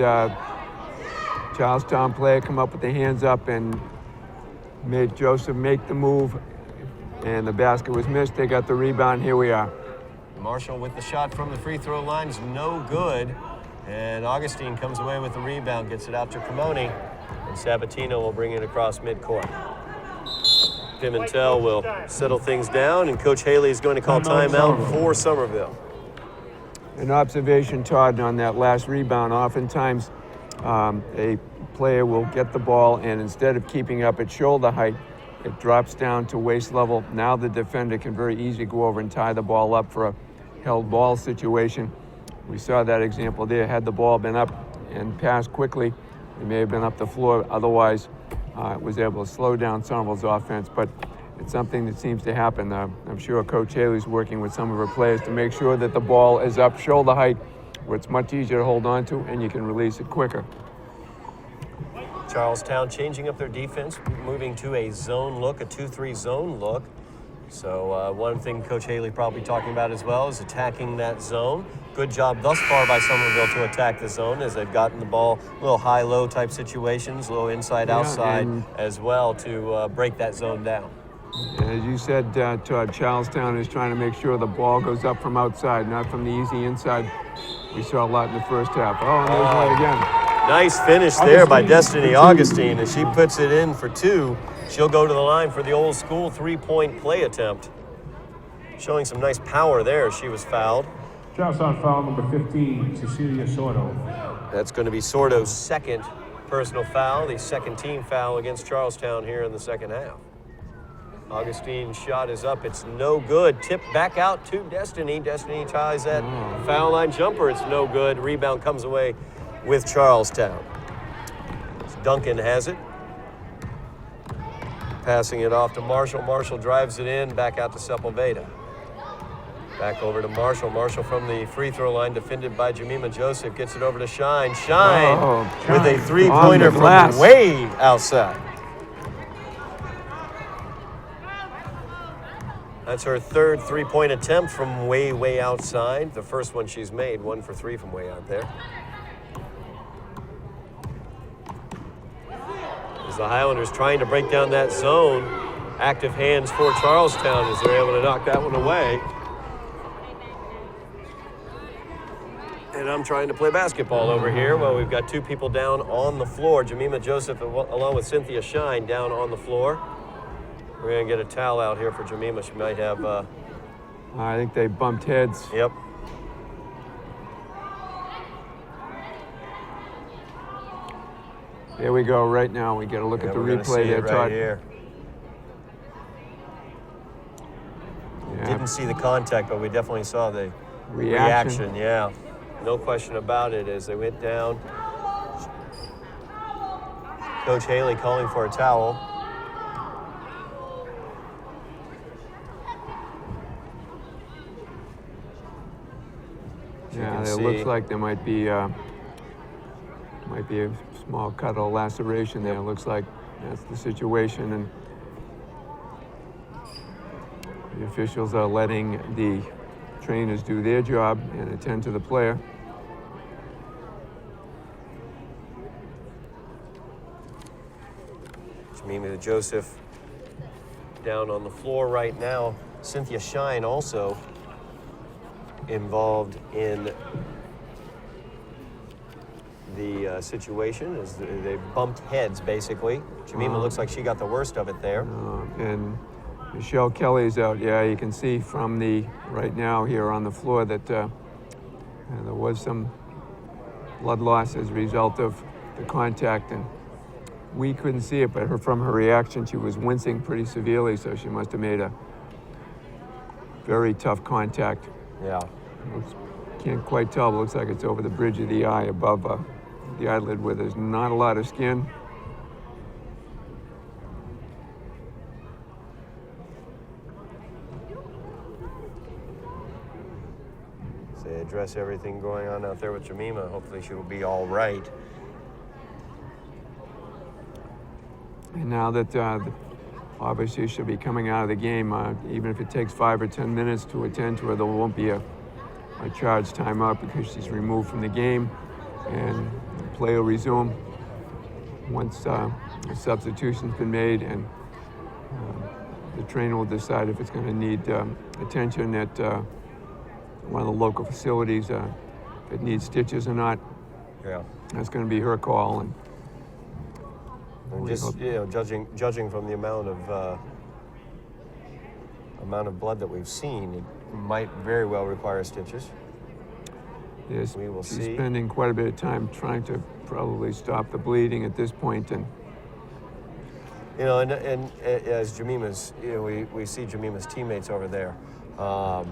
Charlestown player come up with the hands up and made Joseph make the move, and the basket was missed. They got the rebound. Here we are. Marshall with the shot from the free throw line is no good, and Augustine comes away with the rebound, gets it out to Cremoni, and Sabatino will bring it across midcourt. Pimentel will settle things down, and Coach Haley is going to call timeout for Somerville. An observation, Todd, on that last rebound. Oftentimes, a player will get the ball, and instead of keeping up at shoulder height, it drops down to waist level. Now the defender can very easily go over and tie the ball up for a held ball situation. We saw that example there. Had the ball been up and passed quickly, it may have been up the floor. Otherwise, was able to slow down Somerville's offense, but it's something that seems to happen. I'm sure Coach Haley's working with some of her players to make sure that the ball is up shoulder height, where it's much easier to hold on to and you can release it quicker. Charlestown changing up their defense, moving to a zone look, a 2-3 zone look. So one thing Coach Haley probably talking about as well is attacking that zone. Good job thus far by Somerville to attack the zone as they've gotten the ball, little high-low type situations, little inside-outside as well to break that zone down. As you said, Todd, Charlestown is trying to make sure the ball goes up from outside, not from the easy inside. We saw a lot in the first half. Oh, and there's one again. Nice finish there by Destiny Augustine as she puts it in for two. She'll go to the line for the old school three-point play attempt. Showing some nice power there. She was fouled. Charlestown foul number 15, Cecilia Sordo. That's going to be Sordo's second personal foul, the second team foul against Charlestown here in the second half. Augustine's shot is up. It's no good. Tip back out to Destiny. Destiny ties that foul line jumper. It's no good. Rebound comes away with Charlestown. Duncan has it. Passing it off to Marshall. Marshall drives it in, back out to Sepulveda. Back over to Marshall. Marshall from the free throw line, defended by Jemima Joseph. Gets it over to Shine. Shine with a three-pointer from way outside. That's her third three-point attempt from way outside. The first one she's made, 1 for 3 from way out there. As the Highlanders trying to break down that zone, active hands for Charlestown as they're able to knock that one away. And I'm trying to play basketball over here. Well, we've got two people down on the floor. Jemima Joseph along with Cynthia Shine down on the floor. We're going to get a towel out here for Jemima. She might have... I think they bumped heads. Yep. Here we go right now. We get a look at the replay there, Todd. Here. Didn't see the contact, but we definitely saw the reaction. Yeah, no question about it as they went down. Coach Haley calling for a towel. Yeah, it looks like there might be a small cut or laceration there. It looks like that's the situation, and the officials are letting the trainers do their job and attend to the player. Jemima Joseph down on the floor right now. Cynthia Shine also involved in the situation as they bumped heads, basically. Jemima looks like she got the worst of it there. And Michelle Kelly's out. Yeah, you can see from the right now here on the floor that there was some blood loss as a result of the contact, and we couldn't see it, but from her reaction, she was wincing pretty severely, so she must have made a very tough contact. Yeah. Can't quite tell, but looks like it's over the bridge of the eye above the eyelid where there's not a lot of skin. They address everything going on out there with Jemima. Hopefully she'll be all right. And now that obviously she'll be coming out of the game, even if it takes 5 or 10 minutes to attend to her, there won't be a charge timeout because she's removed from the game, and play will resume once the substitution's been made, and the trainer will decide if it's going to need attention at one of the local facilities, if it needs stitches or not. Yeah. That's going to be her call. And just judging from the amount of blood that we've seen, it might very well require stitches. Yes, we will she's see. Spending quite a bit of time trying to probably stop the bleeding at this point, and and as Jemima's, we see Jemima's teammates over there. As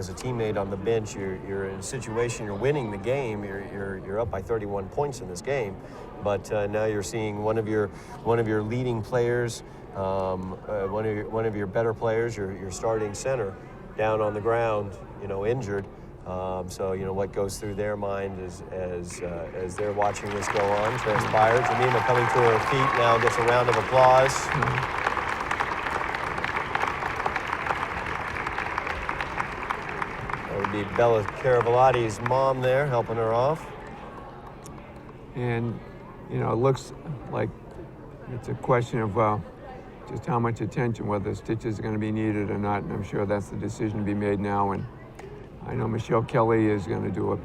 a teammate on the bench, you're in a situation, you're winning the game, you're up by 31 points in this game, but now you're seeing one of your leading players, one of your better players, your starting center, down on the ground, injured. So what goes through their mind as they're watching this go on transpire. Jemima coming to her feet now, gets a round of applause. That would be Bella Caravalati's mom there helping her off. And it looks like it's a question of just how much attention, whether stitches are going to be needed or not, and I'm sure that's the decision to be made now. And I know Michelle Kelly is going to do a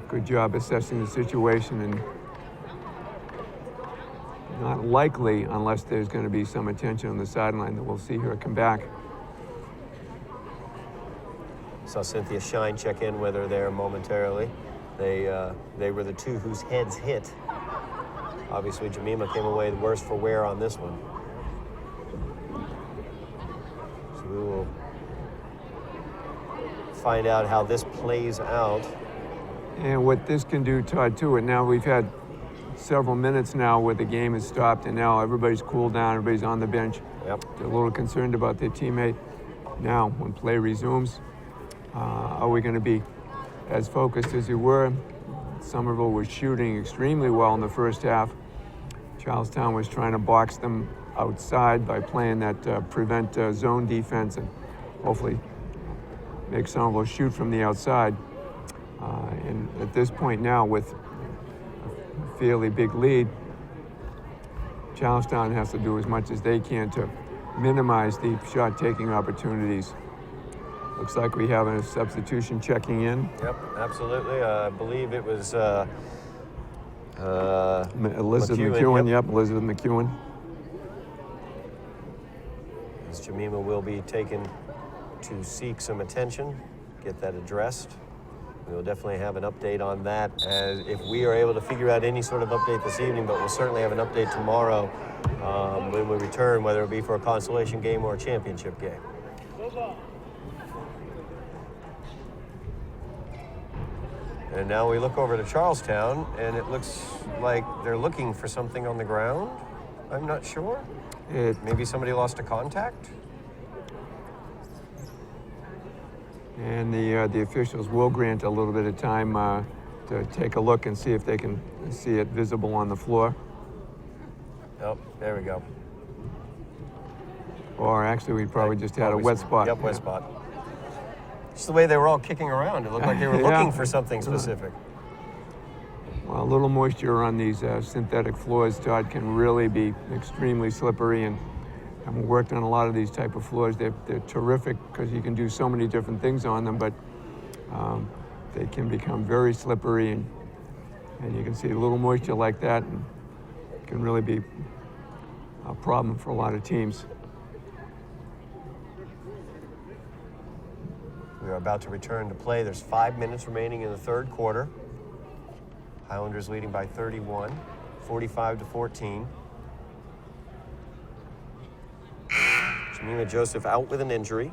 good job assessing the situation, and not likely, unless there's going to be some attention on the sideline, that we'll see her come back. Saw Cynthia Shine check in with her there momentarily. They were the two whose heads hit. Obviously, Jemima came away the worst for wear on this one. So we will find out how this plays out. And what this can do, Todd, too, and now we've had several minutes now where the game has stopped, and now everybody's cooled down, everybody's on the bench. Yep. They're a little concerned about their teammate. Now, when play resumes, are we going to be as focused as we were? Somerville was shooting extremely well in the first half. Charlestown was trying to box them outside by playing that prevent zone defense and hopefully make Somerville shoot from the outside. And at this point now, with a fairly big lead, Charlestown has to do as much as they can to minimize the shot-taking opportunities. Looks like we have a substitution checking in. Yep, absolutely. I believe it was Elizabeth McEwen. Yep, Elizabeth McEwen. As Jemima will be taken to seek some attention, get that addressed. We will definitely have an update on that as if we are able to figure out any sort of update this evening, but we'll certainly have an update tomorrow when we return, whether it be for a consolation game or a championship game. And now we look over to Charlestown, and it looks like they're looking for something on the ground. I'm not sure. Maybe somebody lost a contact. And the officials will grant a little bit of time to take a look and see if they can see it visible on the floor. Oh, there we go. Or actually, we probably just had a wet spot. Yep, wet spot. Just the way they were all kicking around. It looked like they were looking for something specific. Well, a little moisture on these synthetic floors, Todd, can really be extremely slippery. And we worked on a lot of these type of floors. They're terrific because you can do so many different things on them, but they can become very slippery. And you can see a little moisture like that, and it can really be a problem for a lot of teams. We are about to return to play. There's 5 minutes remaining in the third quarter. Highlanders leading by 31, 45-14. Jemima Joseph out with an injury.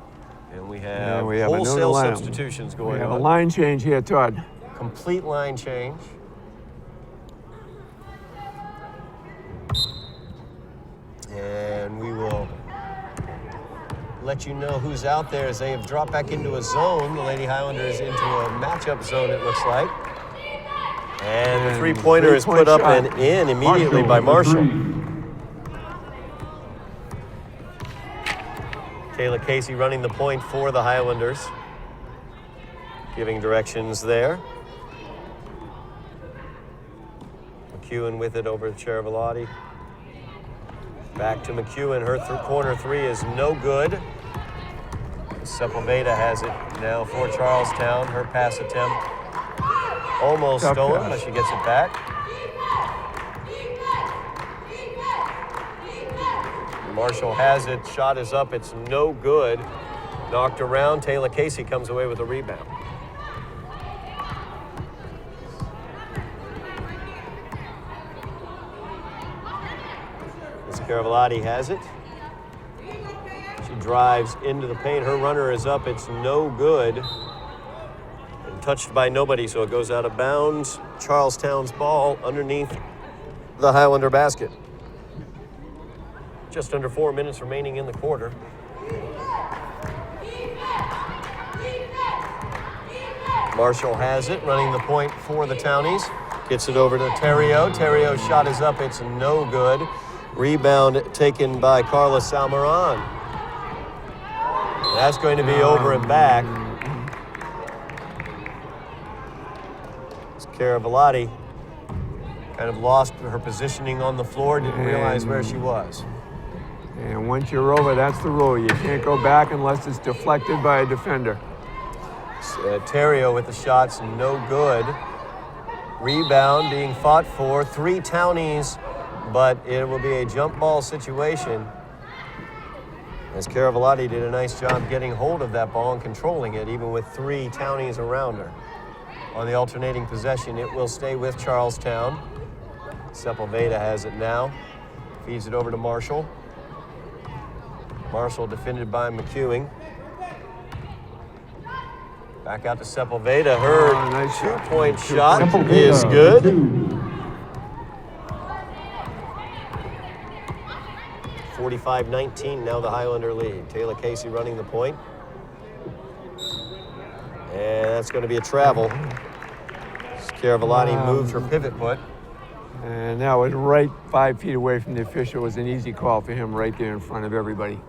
And we have wholesale substitutions going on. We have a line change here, Todd. Complete line change. And we will let you know who's out there as they have dropped back into a zone. The Lady Highlanders into a matchup zone, it looks like. And the three-pointer is put up and in immediately by Marshall. Taylor Casey running the point for the Highlanders. Giving directions there. McEwen with it over to Charavalati. Back to McEwen. Her corner three is no good. Sepulveda has it now for Charlestown. Her pass attempt almost stolen, but she gets it back. Marshall has it. Shot is up. It's no good. Knocked around. Taylor Casey comes away with a rebound. Caravalati has it. She drives into the paint. Her runner is up. It's no good. And touched by nobody, so it goes out of bounds. Charlestown's ball underneath the Highlander basket. Just under 4 minutes remaining in the quarter. Marshall has it, running the point for the Townies. Gets it over to Terrio. Terrio's shot is up. It's no good. Rebound taken by Carla Salmaran. That's going to be over and back. Caravalati kind of lost her positioning on the floor, didn't realize where she was. And once you're over, that's the rule. You can't go back unless it's deflected by a defender. Terrio with the shots, no good. Rebound being fought for. 3 Townies, but it will be a jump ball situation as Caravalati did a nice job getting hold of that ball and controlling it, even with 3 Townies around her. On the alternating possession, it will stay with Charlestown. Sepulveda has it now. Feeds it over to Marshall. Marshall defended by McEwen. Back out to Sepulveda. Her nice two-point shot is good. 45-19, now the Highlander lead. Taylor Casey running the point. And that's going to be a travel. Caravalati moved her pivot put. And that was right 5 feet away from the official. It was an easy call for him right there in front of everybody.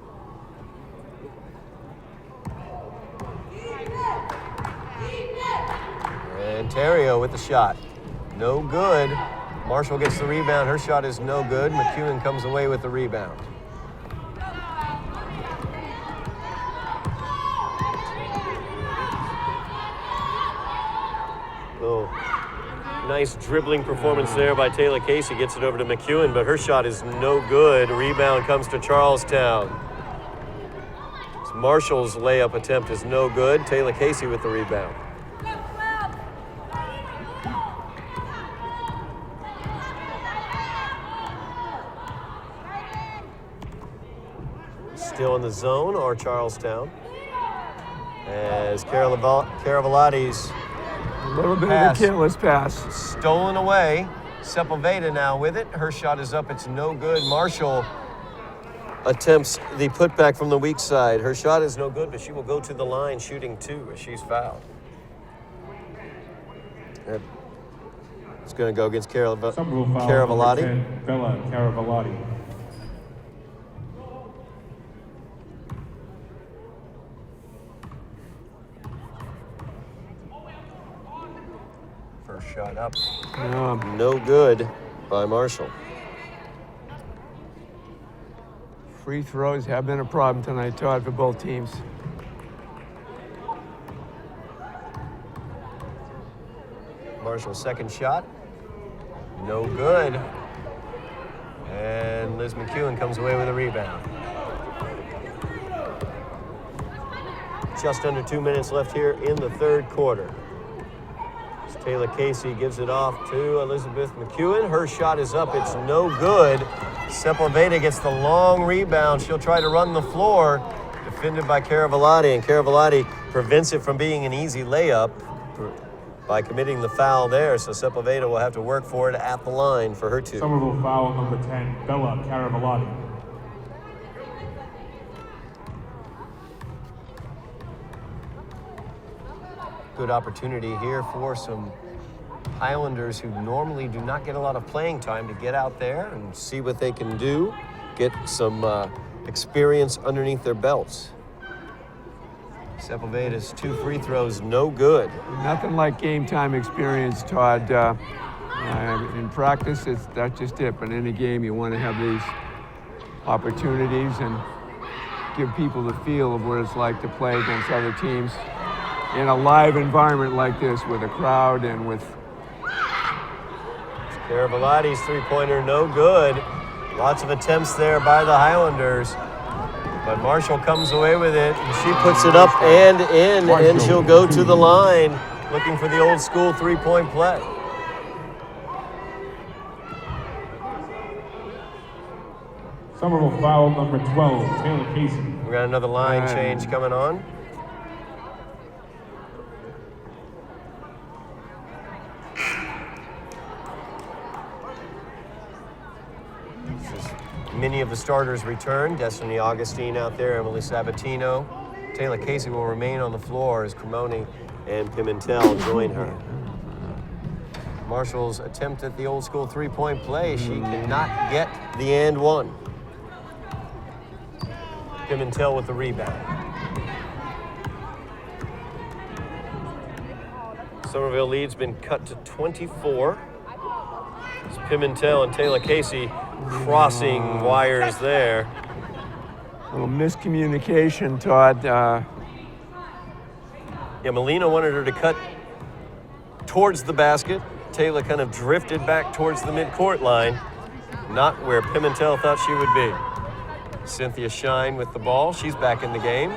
And Terrio with the shot. No good. Marshall gets the rebound. Her shot is no good. McEwen comes away with the rebound. Oh, nice dribbling performance there by Taylor Casey. Gets it over to McEwen, but her shot is no good. Rebound comes to Charlestown. Marshall's layup attempt is no good. Taylor Casey with the rebound. Still in the zone are Charlestown. As Caravalati's a little bit of a careless pass. Stolen away. Sepulveda now with it. Her shot is up. It's no good. Marshall attempts the putback from the weak side. Her shot is no good, but she will go to the line shooting 2 as she's fouled. It's going to go against Caravalati. Bella Caravalati. First shot up. No good by Marshall. Free throws have been a problem tonight, Todd, for both teams. Marshall's second shot. No good. And Liz McEwen comes away with a rebound. Just under 2 minutes left here in the third quarter. Taylor Casey gives it off to Elizabeth McEwen. Her shot is up. It's no good. Sepulveda gets the long rebound. She'll try to run the floor. Defended by Caravalati, and Caravalati prevents it from being an easy layup by committing the foul there. So Sepulveda will have to work for it at the line for her 2. Somerville foul number 10, Bella Caravalati. good opportunity here for some Highlanders who normally do not get a lot of playing time to get out there and see what they can do, get some experience underneath their belts. Sepulveda's 2 free throws, no good. Nothing like game time experience, Todd. In practice, that's just it. But in a game, you want to have these opportunities and give people the feel of what it's like to play against other teams in a live environment like this with a crowd and with... Caravalati's three-pointer, no good. Lots of attempts there by the Highlanders. But Marshall comes away with it, and she puts it up and in, and she'll go to the line looking for the old school three-point play. Somerville foul number 12, Taylor Casey. We got another line change coming on. Many of the starters return. Destiny Augustine out there, Emily Sabatino. Taylor Casey will remain on the floor as Cremoni and Pimentel join her. Marshall's attempt at the old school three-point play. She cannot get the and one. Pimentel with the rebound. Somerville lead's been cut to 24. It's Pimentel and Taylor Casey crossing wires there. A little miscommunication, Todd. Yeah, Molina wanted her to cut towards the basket. Taylor kind of drifted back towards the midcourt line, not where Pimentel thought she would be. Cynthia Shine with the ball. She's back in the game.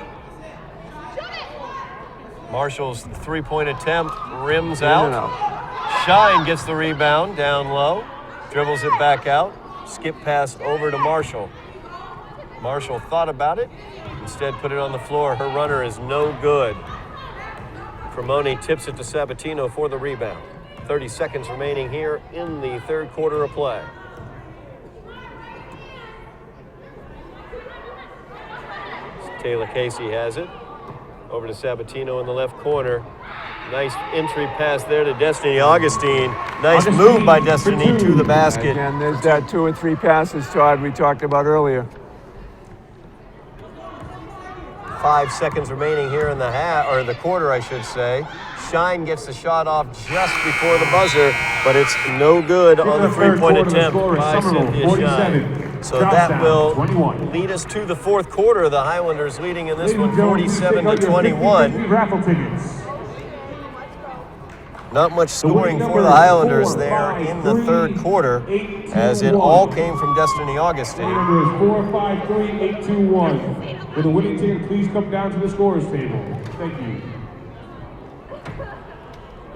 Marshall's three-point attempt rims out. Shine gets the rebound down low, dribbles it back out, skip pass over to Marshall. Marshall thought about it, instead put it on the floor. Her runner is no good. Cremoni tips it to Sabatino for the rebound. 30 seconds remaining here in the third quarter of play. Taylor Casey has it. Over to Sabatino in the left corner. Nice entry pass there to Destiny Augustine. Nice move by Destiny to the basket. And there's that 2 and 3 passes, Todd, we talked about earlier. 5 seconds remaining here in the half, or the quarter, I should say. Shine gets the shot off just before the buzzer, but it's no good on the three-point attempt by Cynthia Shine. So that will lead us to the fourth quarter. The Highlanders leading in this one 47-21. Not much scoring for the Highlanders there in the third quarter, as it all came from Destiny Augustine. Number is 453-821. For the winning team, please come down to the scorers table. Thank you.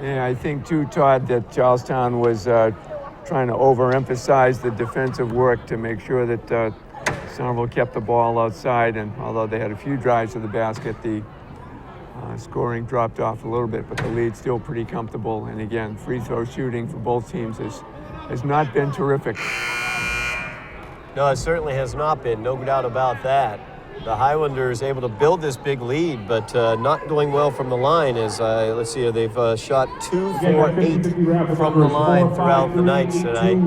Yeah, I think too, Todd, that Charlestown was trying to overemphasize the defensive work to make sure that Somerville kept the ball outside, and although they had a few drives to the basket, the scoring dropped off a little bit, but the lead's still pretty comfortable. And again, free throw shooting for both teams has not been terrific. No, it certainly has not been, no doubt about that. The Highlanders able to build this big lead, but not going well from the line. As let's see, they've shot 2 for 8 from the line throughout the night tonight.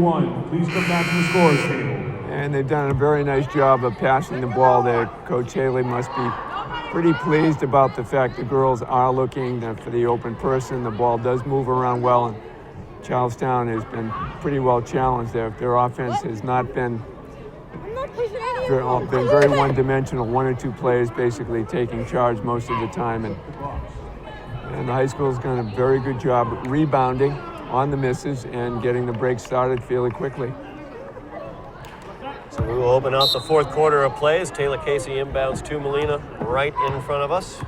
Please come back to the scorers table. And they've done a very nice job of passing the ball there. Coach Haley must be pretty pleased about the fact the girls are looking for the open person. The ball does move around well, and Charlestown has been pretty well challenged there. Their offense has not been very one-dimensional, 1 or 2 players basically taking charge most of the time. And the high school's done a very good job rebounding on the misses and getting the break started fairly quickly. So we will open up the fourth quarter of play as Taylor Casey inbounds to Molina right in front of us.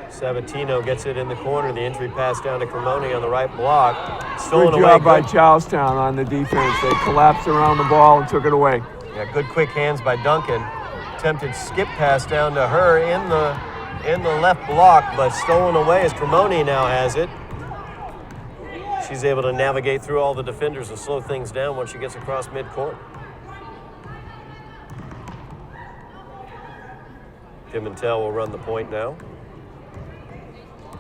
Sabatino gets it in the corner. The entry pass down to Cremoni on the right block. Stolen Good away. job by Charlestown on the defense. They collapsed around the ball and took it away. Yeah, good quick hands by Duncan. Attempted skip pass down to her in the left block, but stolen away as Cremoni now has it. She's able to navigate through all the defenders and slow things down once she gets across midcourt. Pimentel will run the point now.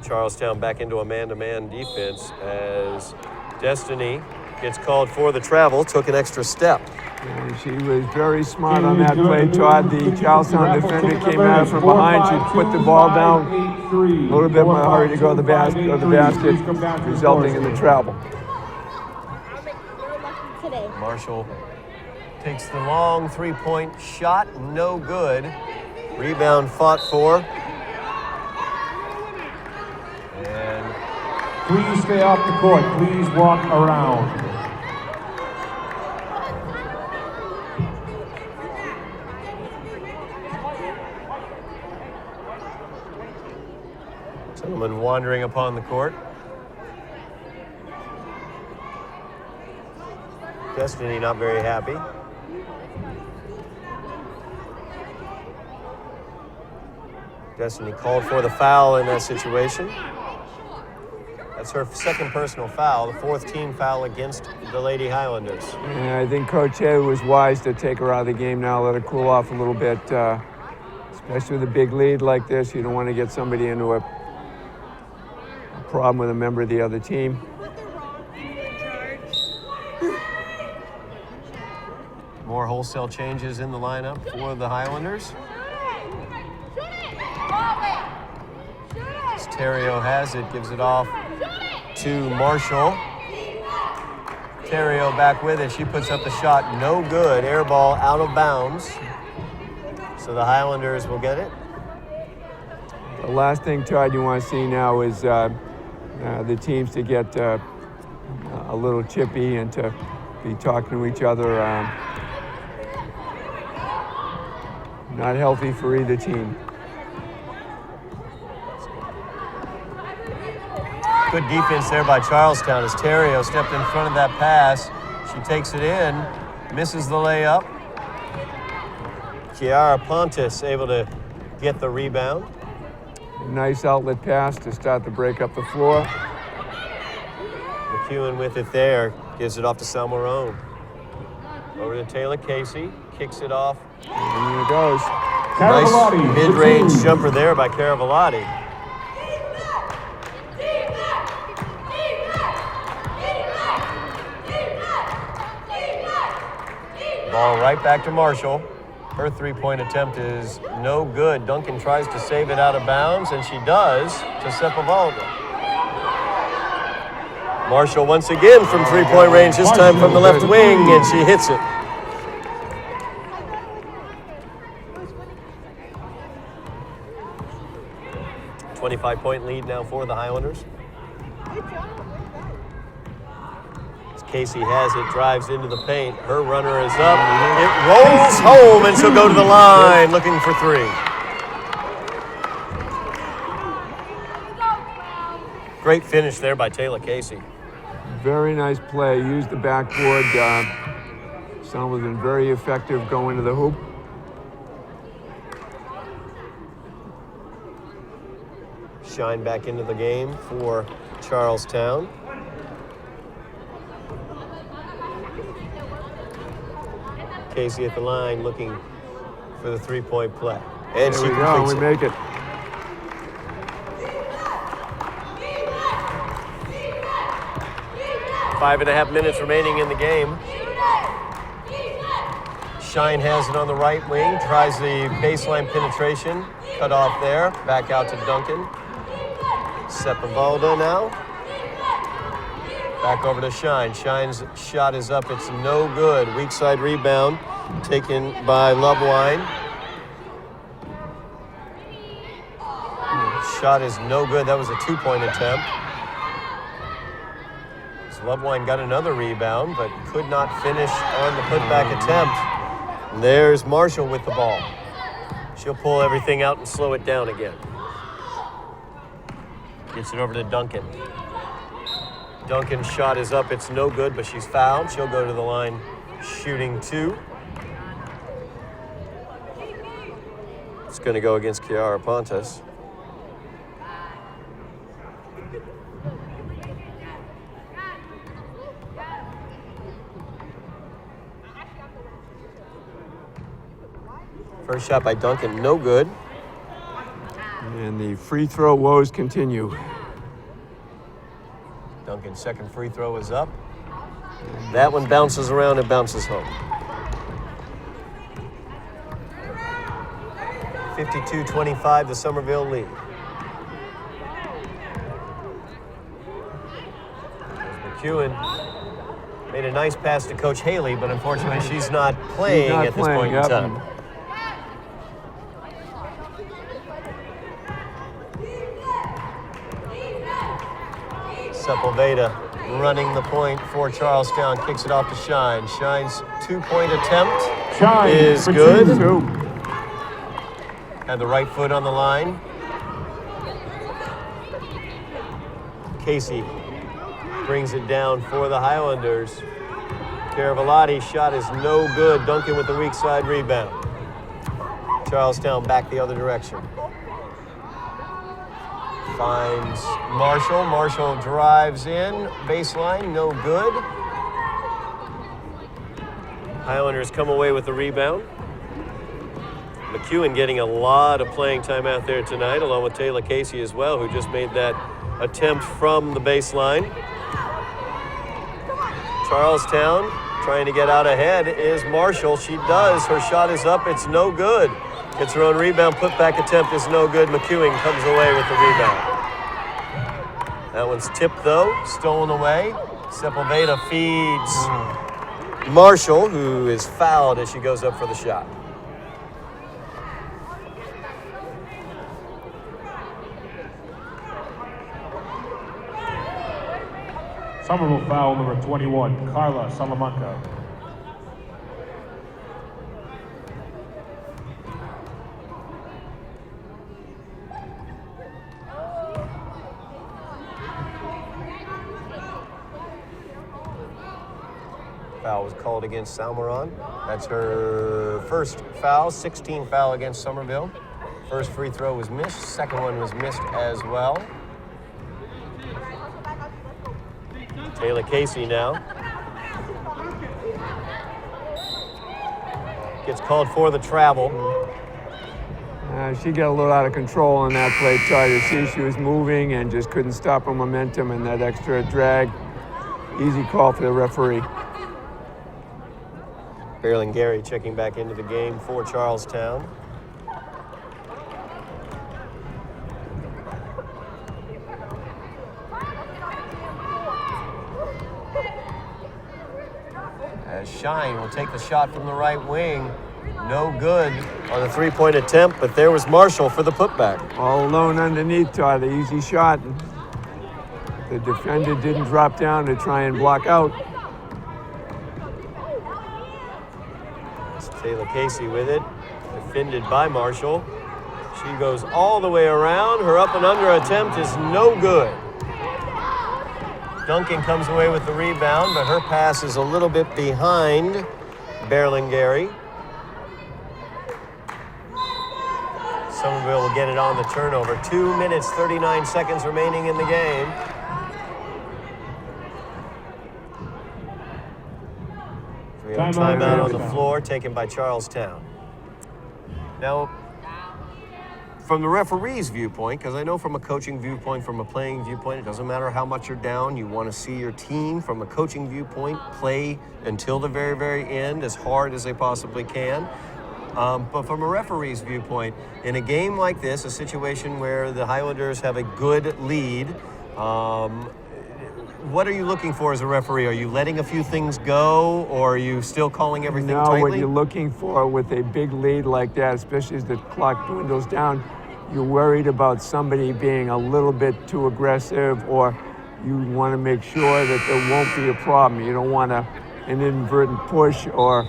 Charlestown back into a man-to-man defense as Destiny gets called for the travel, took an extra step. And she was very smart on that play, Todd. The Charlestown defender came out from behind. She put the ball down a little bit more hurry to go to the basket, resulting in the travel. Marshall takes the long three-point shot, no good. Rebound fought for. And Please stay off the court. Please walk around. Gentleman wandering upon the court. Destiny not very happy. Destiny called for the foul in that situation. That's her second personal foul, the fourth team foul against the Lady Highlanders. And I think Coach Hay was wise to take her out of the game now, let her cool off a little bit. Especially with a big lead like this, you don't want to get somebody into a problem with a member of the other team. More wholesale changes in the lineup for the Highlanders. As Terrio has it, gives it off to Marshall. Terrio back with it. She puts up the shot, no good. Air ball out of bounds. So the Highlanders will get it. The last thing, Todd, you want to see now is the teams to get a little chippy and to be talking to each other. Not healthy for either team. Good defense there by Charlestown as Terrio stepped in front of that pass. She takes it in, misses the layup. Kiara Pontus able to get the rebound. Nice outlet pass to start to break up the floor. McEwen with it there, gives it off to Salmarone. Over to Taylor Casey, kicks it off. And here it goes. Nice mid-range jumper there by Caravalotti. Ball right back to Marshall. Her three-point attempt is no good. Duncan tries to save it out of bounds, and she does to Sepulveda. Marshall once again from three-point range, this time from the left wing, and she hits it. A 25-point lead now for the Highlanders. Casey has it, drives into the paint. Her runner is up. It rolls home, and she'll go to the line looking for three. Great finish there by Taylor Casey. Very nice play. Used the backboard. Son was been very effective going to the hoop. Shine back into the game for Charlestown. Casey at the line looking for the three-point play. And there she we go, we it. make it. Five and a half minutes remaining in the game. Shine has it on the right wing, tries the baseline penetration, cut off there, back out to Duncan. Sepulveda now. Back over to Shine. Shine's shot is up. It's no good. Weak side rebound taken by Lovewine. Shot is no good. That was a two-point attempt. So Lovewine got another rebound, but could not finish on the putback attempt. And there's Marshall with the ball. She'll pull everything out and slow it down again. Gets it over to Duncan. Duncan's shot is up. It's no good, but she's fouled. She'll go to the line shooting two. It's going to go against Kiara Pontus. First shot by Duncan, no good. And the free throw woes continue. Duncan's second free throw is up. That one bounces around and bounces home. 52-25, the Somerville lead. McEwen made a nice pass to Coach Haley, but unfortunately she's not playing at this point in time. Sepulveda running the point for Charlestown, kicks it off to Shine. Shine's two-point attempt is good. Had the right foot on the line. Casey brings it down for the Highlanders. Caravalati's shot is no good. Duncan with the weak side rebound. Charlestown back the other direction. Finds Marshall. Marshall drives in. Baseline, no good. Highlanders come away with the rebound. McEwen getting a lot of playing time out there tonight, along with Taylor Casey as well, who just made that attempt from the baseline. Charlestown trying to get out ahead is Marshall. She does. Her shot is up. It's no good. Gets her own rebound. Put-back attempt is no good. McEwen comes away with the rebound. That one's tipped, though. Stolen away. Sepulveda feeds Marshall, who is fouled as she goes up for the shot. Somerville foul number 21, Carla Salamanca. Foul was called against Salmeron. That's her first foul, 16th foul against Somerville. First free throw was missed, second one was missed as well. Taylor Casey now. Gets called for the travel. She got a little out of control in that play. Tried to see she was moving and just couldn't stop her momentum, and that extra drag. Easy call for the referee. Berlingeri checking back into the game for Charlestown. As Shine will take the shot from the right wing. No good on the three-point attempt, but there was Marshall for the putback. All alone underneath, Todd. The easy shot. The defender didn't drop down to try and block out. Taylor Casey with it, defended by Marshall. She goes all the way around. Her up and under attempt is no good. Duncan comes away with the rebound, but her pass is a little bit behind Berlingeri. Somerville will get it on the turnover. 2 minutes, 39 seconds remaining in the game. We have a timeout on the floor taken by Charlestown. Now, from the referee's viewpoint, because I know from a coaching viewpoint, from a playing viewpoint, it doesn't matter how much you're down. You want to see your team, from a coaching viewpoint, play until the very, very end, as hard as they possibly can. But from a referee's viewpoint, in a game like this, a situation where the Highlanders have a good lead, what are you looking for as a referee? Are you letting a few things go, or are you still calling everything tightly? No, what you're looking for with a big lead like that, especially as the clock dwindles down, you're worried about somebody being a little bit too aggressive, or you want to make sure that there won't be a problem. You don't want an inadvertent push or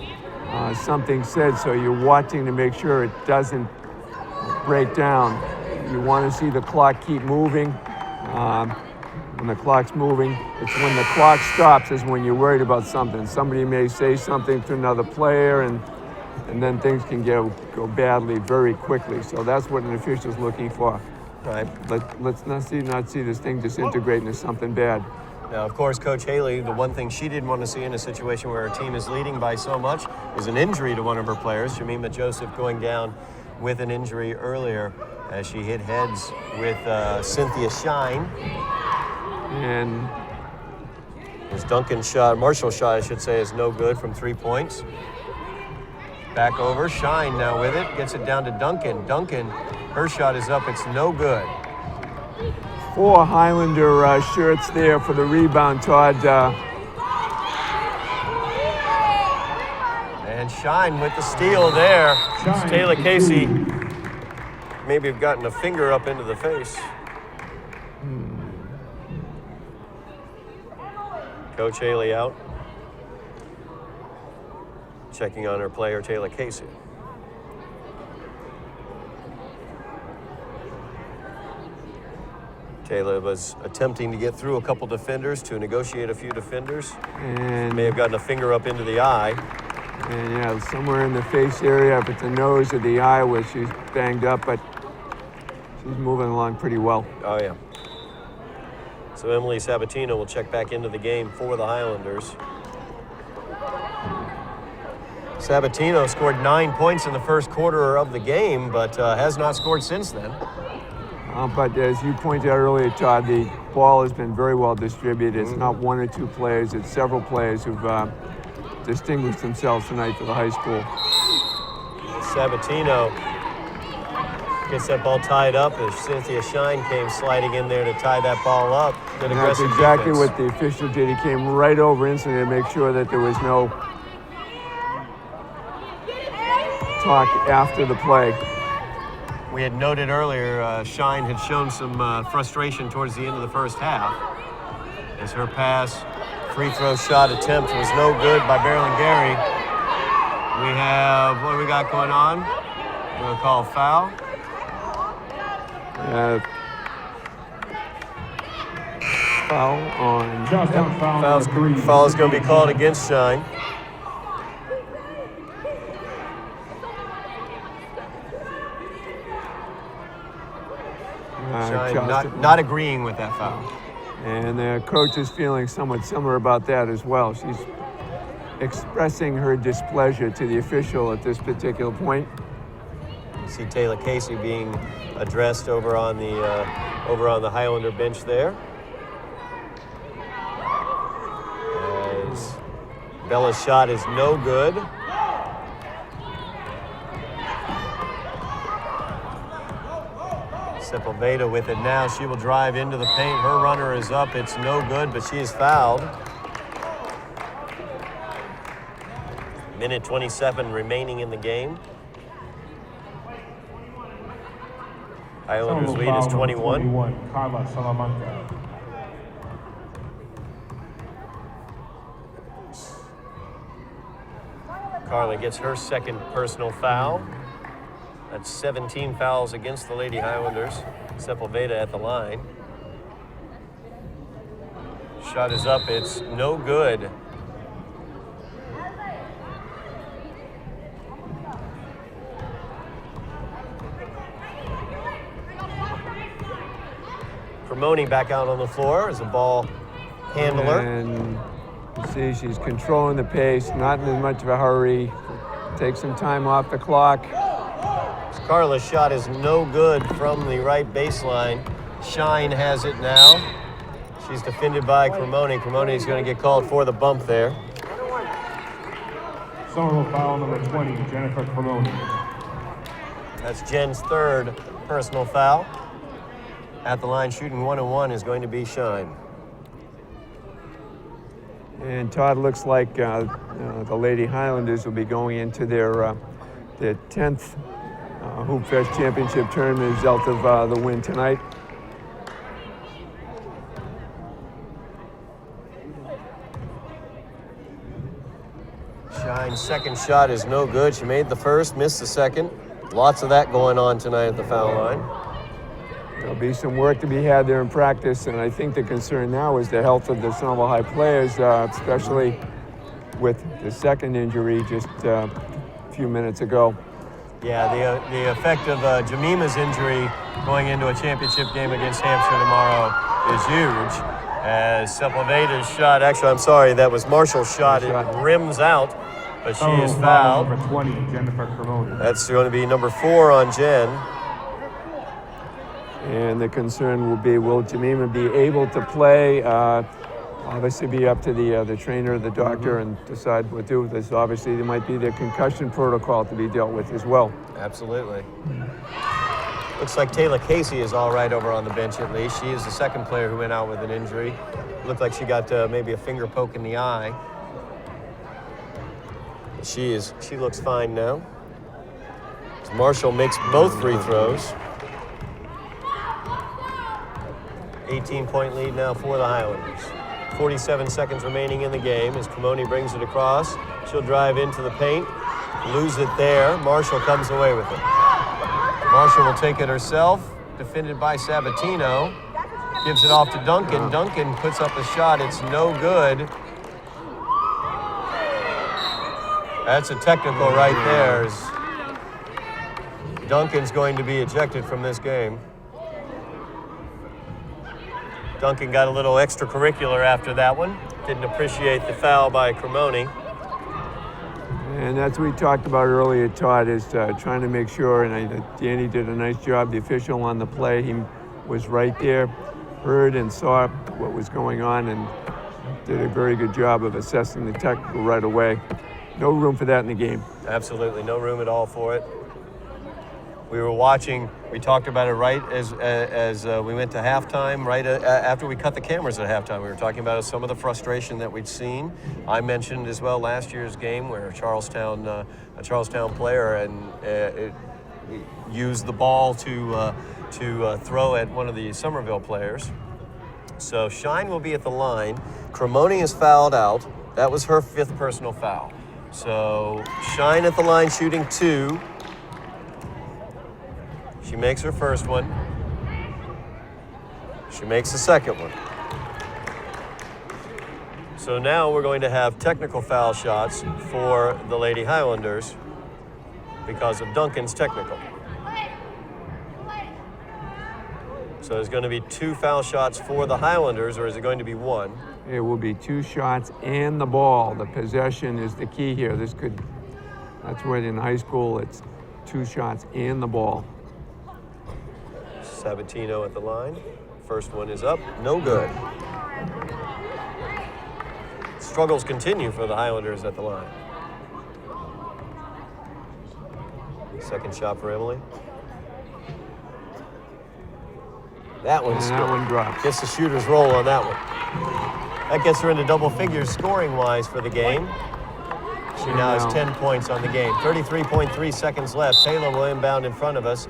something said, so you're watching to make sure it doesn't break down. You want to see the clock keep moving. When the clock's moving, it's when the clock stops is when you're worried about something. Somebody may say something to another player, and then things can go badly very quickly. So that's what an official's looking for. Right. Let's not see this thing disintegrate into something bad. Now, of course, Coach Haley, the one thing she didn't want to see in a situation where her team is leading by so much is an injury to one of her players. Shamima Joseph going down with an injury earlier. as she hit heads with Cynthia Shine. And This Duncan shot, Marshall's shot, I should say, is no good from 3 points. Back over, Shine now with it, gets it down to Duncan. Duncan, her shot is up, it's no good. 4 Highlander shirts there for the rebound, Todd. And Shine with the steal there. Taylor Casey maybe have gotten a finger up into the face. Coach Haley out. Checking on her player, Taylor Casey. Taylor was attempting to get through a couple defenders to negotiate a few defenders. And May have gotten a finger up into the eye. And yeah, somewhere in the face area, if it's the nose or the eye where she's banged up, but she's moving along pretty well. Oh, yeah. So Emily Sabatino will check back into the game for the Highlanders. Sabatino scored 9 points in the first quarter of the game, but has not scored since then. But as you pointed out earlier, Todd, the ball has been very well distributed. It's not 1 or 2 players, it's several players who've distinguished themselves tonight for the high school. Sabatino gets that ball tied up as Cynthia Shine came sliding in there to tie that ball up. Good And that's aggressive exactly defense. what the official did. He came right over instantly to make sure that there was no talk after the play. We had noted earlier, Shine had shown some frustration towards the end of the first half as her pass, free throw shot attempt was no good by Marilyn Gary. We have, what do we got going on? We're going to call a foul. Foul on. Charlestown foul number 3. Foul is going to be called against Shine. Shine not agreeing with that foul. And the coach is feeling somewhat similar about that as well. She's expressing her displeasure to the official at this particular point. You see Taylor Casey being addressed over on the Highlander bench there. As Bella's shot is no good. Sepulveda with it now. She will drive into the paint. Her runner is up. It's no good, but she is fouled. Minute 27 remaining in the game. Highlanders lead is 21. Carla Salamanca. Carla gets her second personal foul. That's 17 fouls against the Lady Highlanders. Sepulveda at the line. Shot is up, it's no good. Cremoni back out on the floor as a ball handler. And you see she's controlling the pace, not in as much of a hurry. Take some time off the clock. Carla's shot is no good from the right baseline. Shine has it now. She's defended by Cremoni. Cremoni is going to get called for the bump there. Somerville foul number 20, Jennifer Cremoni. That's Jen's third personal foul. At the line shooting 1-1 is going to be Shine. And Todd, looks like the Lady Highlanders will be going into their 10th Hoopfest Championship tournament as a result of the win tonight. Shine's second shot is no good. She made the first, missed the second. Lots of that going on tonight at the foul line. There'll be some work to be had there in practice, and I think the concern now is the health of the Somerville High players, especially with the second injury just a few minutes ago. Yeah, the effect of Jemima's injury going into a championship game against Hampshire tomorrow is huge. As Sepulveda's shot, actually, I'm sorry, that was Marshall's shot. It rims out, but she is fouled. Number 20, Jennifer Cremoni. That's going to be number 4 on Jen. And the concern will be, will Jemima be able to play? Obviously be up to the trainer, the doctor, and decide what to do with this. Obviously, there might be the concussion protocol to be dealt with as well. Absolutely. Looks like Taylor Casey is all right over on the bench at least. She is the second player who went out with an injury. Looked like she got maybe a finger poke in the eye. She looks fine now. Marshall makes both free throws. 18-point lead now for the Highlanders. 47 seconds remaining in the game as Cremoni brings it across. She'll drive into the paint, lose it there. Marshall comes away with it. Marshall will take it herself, defended by Sabatino. Gives it off to Duncan. Duncan puts up a shot. It's no good. That's a technical right there. Duncan's going to be ejected from this game. Duncan got a little extracurricular after that one. Didn't appreciate the foul by Cremoni. And that's what we talked about earlier, Todd, is trying to make sure, and Danny did a nice job, the official on the play. He was right there, heard and saw what was going on, and did a very good job of assessing the technical right away. No room for that in the game. Absolutely, no room at all for it. We were watching, we talked about it right as we went to halftime, right after we cut the cameras at halftime. We were talking about some of the frustration that we'd seen. I mentioned as well last year's game where a Charlestown player used the ball to throw at one of the Somerville players. So Shine will be at the line. Cremoni is fouled out. That was her 5th personal foul. So Shine at the line shooting 2. She makes her first one. She makes the second one. So now we're going to have technical foul shots for the Lady Highlanders because of Duncan's technical. So there's going to be 2 foul shots for the Highlanders, or is it going to be 1? It will be 2 shots and the ball. The possession is the key here. That's where in high school it's 2 shots and the ball. Sabatino at the line. First one is up, no good. Struggles continue for the Highlanders at the line. Second shot for Emily. That one drops. Gets the shooter's roll on that one. That gets her into double figures scoring-wise for the game. She now has 10 points on the game. 33.3 seconds left. Taylor will inbound in front of us.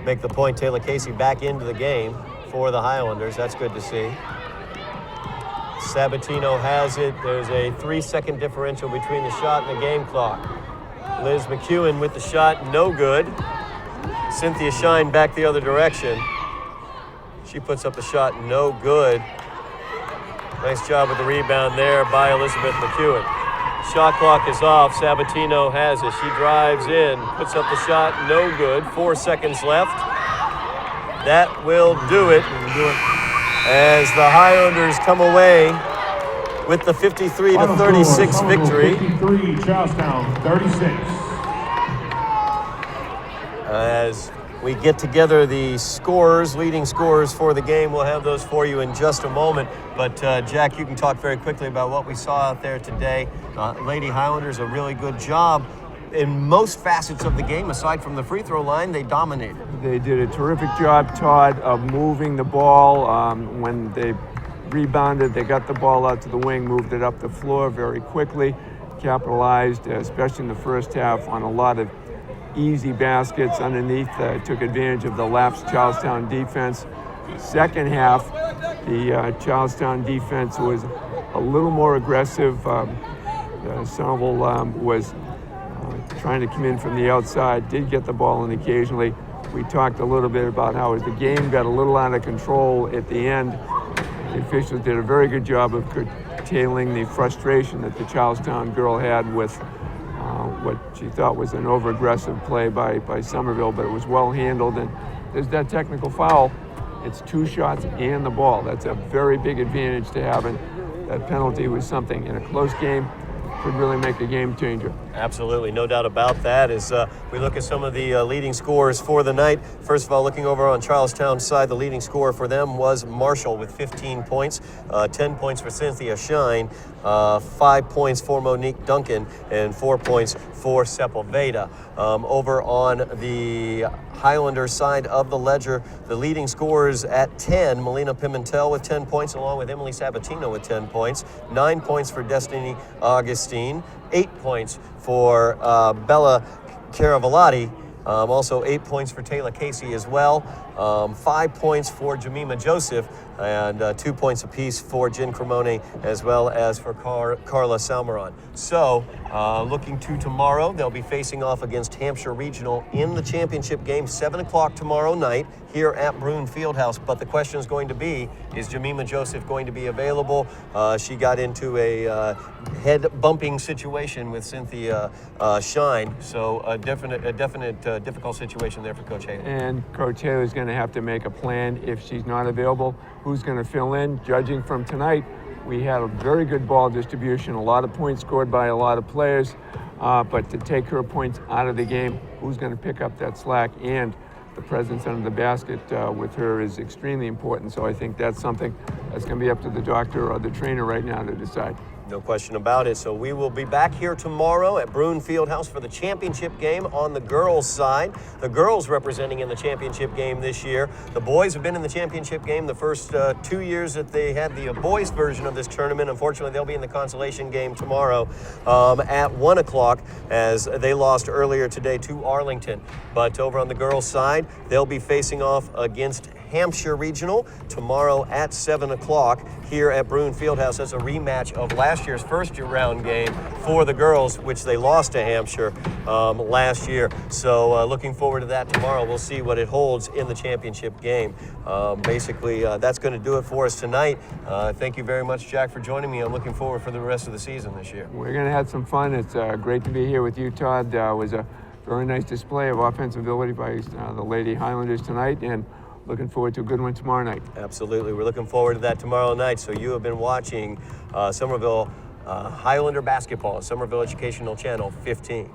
Make the point, Taylor Casey back into the game for the Highlanders. That's good to see. Sabatino has it. There's a 3-second differential between the shot and the game clock. Liz McEwen with the shot, no good. Cynthia Shine back the other direction. She puts up a shot, no good. Nice job with the rebound there by Elizabeth McEwen. Shot clock is off. Sabatino has it. She drives in, puts up the shot, no good. 4 seconds left. That will do it. As the Highlanders come away with the 53-36 victory. 53, Charlestown, 36. As we get together the scores, leading scores for the game, we'll have those for you in just a moment. But Jack, you can talk very quickly about what we saw out there today. Lady Highlanders, a really good job. In most facets of the game, aside from the free throw line, they dominated. They did a terrific job, Todd, of moving the ball. When they rebounded, they got the ball out to the wing, moved it up the floor very quickly, capitalized, especially in the first half, on a lot of easy baskets underneath, took advantage of the lapsed Charlestown defense. Second half, the Charlestown defense was a little more aggressive. Somerville was trying to come in from the outside, did get the ball in occasionally. We talked a little bit about how as the game got a little out of control at the end, the officials did a very good job of curtailing the frustration that the Charlestown girl had with what she thought was an over-aggressive play by Somerville, but it was well handled. And there's that technical foul. It's 2 shots and the ball. That's a very big advantage to have, and that penalty was something in a close game could really make a game changer. Absolutely, no doubt about that. As we look at some of the leading scorers for the night, first of all, looking over on Charlestown's side, the leading scorer for them was Marshall with 15 points, 10 points for Cynthia Shine, 5 points for Monique Duncan, and 4 points for Sepulveda. Over on the Highlander side of the ledger, the leading scorers at 10, Melina Pimentel with 10 points, along with Emily Sabatino with 10 points, 9 points for Destiny Augustine, 8 points for Bella Caravalati, also 8 points for Taylor Casey as well, 5 points for Jemima Joseph, and 2 points apiece for Jen Cremone, as well as for Carla Salmaron. So, looking to tomorrow, they'll be facing off against Hampshire Regional in the championship game, 7 o'clock tomorrow night here at Broome Fieldhouse. But the question is going to be, is Jemima Joseph going to be available? She got into a head bumping situation with Cynthia Shine, so a definite difficult situation there for Coach Haley. And Coach Haley's going to have to make a plan if she's not available. Who's going to fill in? Judging from tonight, we had a very good ball distribution, a lot of points scored by a lot of players, but to take her points out of the game, who's going to pick up that slack? And the presence under the basket with her is extremely important. So I think that's something that's going to be up to the doctor or the trainer right now to decide. No question about it. So we will be back here tomorrow at Broome Fieldhouse for the championship game on the girls' side. The girls representing in the championship game this year. The boys have been in the championship game the first 2 years that they had the boys version of this tournament. Unfortunately, they'll be in the consolation game tomorrow at 1 o'clock as they lost earlier today to Arlington. But over on the girls' side, they'll be facing off against Hampshire Regional tomorrow at 7 o'clock here at Broome Fieldhouse as a rematch of last year's first round game for the girls, which they lost to Hampshire last year. So looking forward to that tomorrow. We'll see what it holds in the championship game. Basically, that's going to do it for us tonight. Thank you very much, Jack, for joining me. I'm looking forward for the rest of the season this year. We're going to have some fun. It's great to be here with you, Todd. It was a very nice display of offensive ability by the Lady Highlanders tonight, and looking forward to a good one tomorrow night. Absolutely. We're looking forward to that tomorrow night. So you have been watching Somerville Highlander basketball, Somerville Educational Channel 15.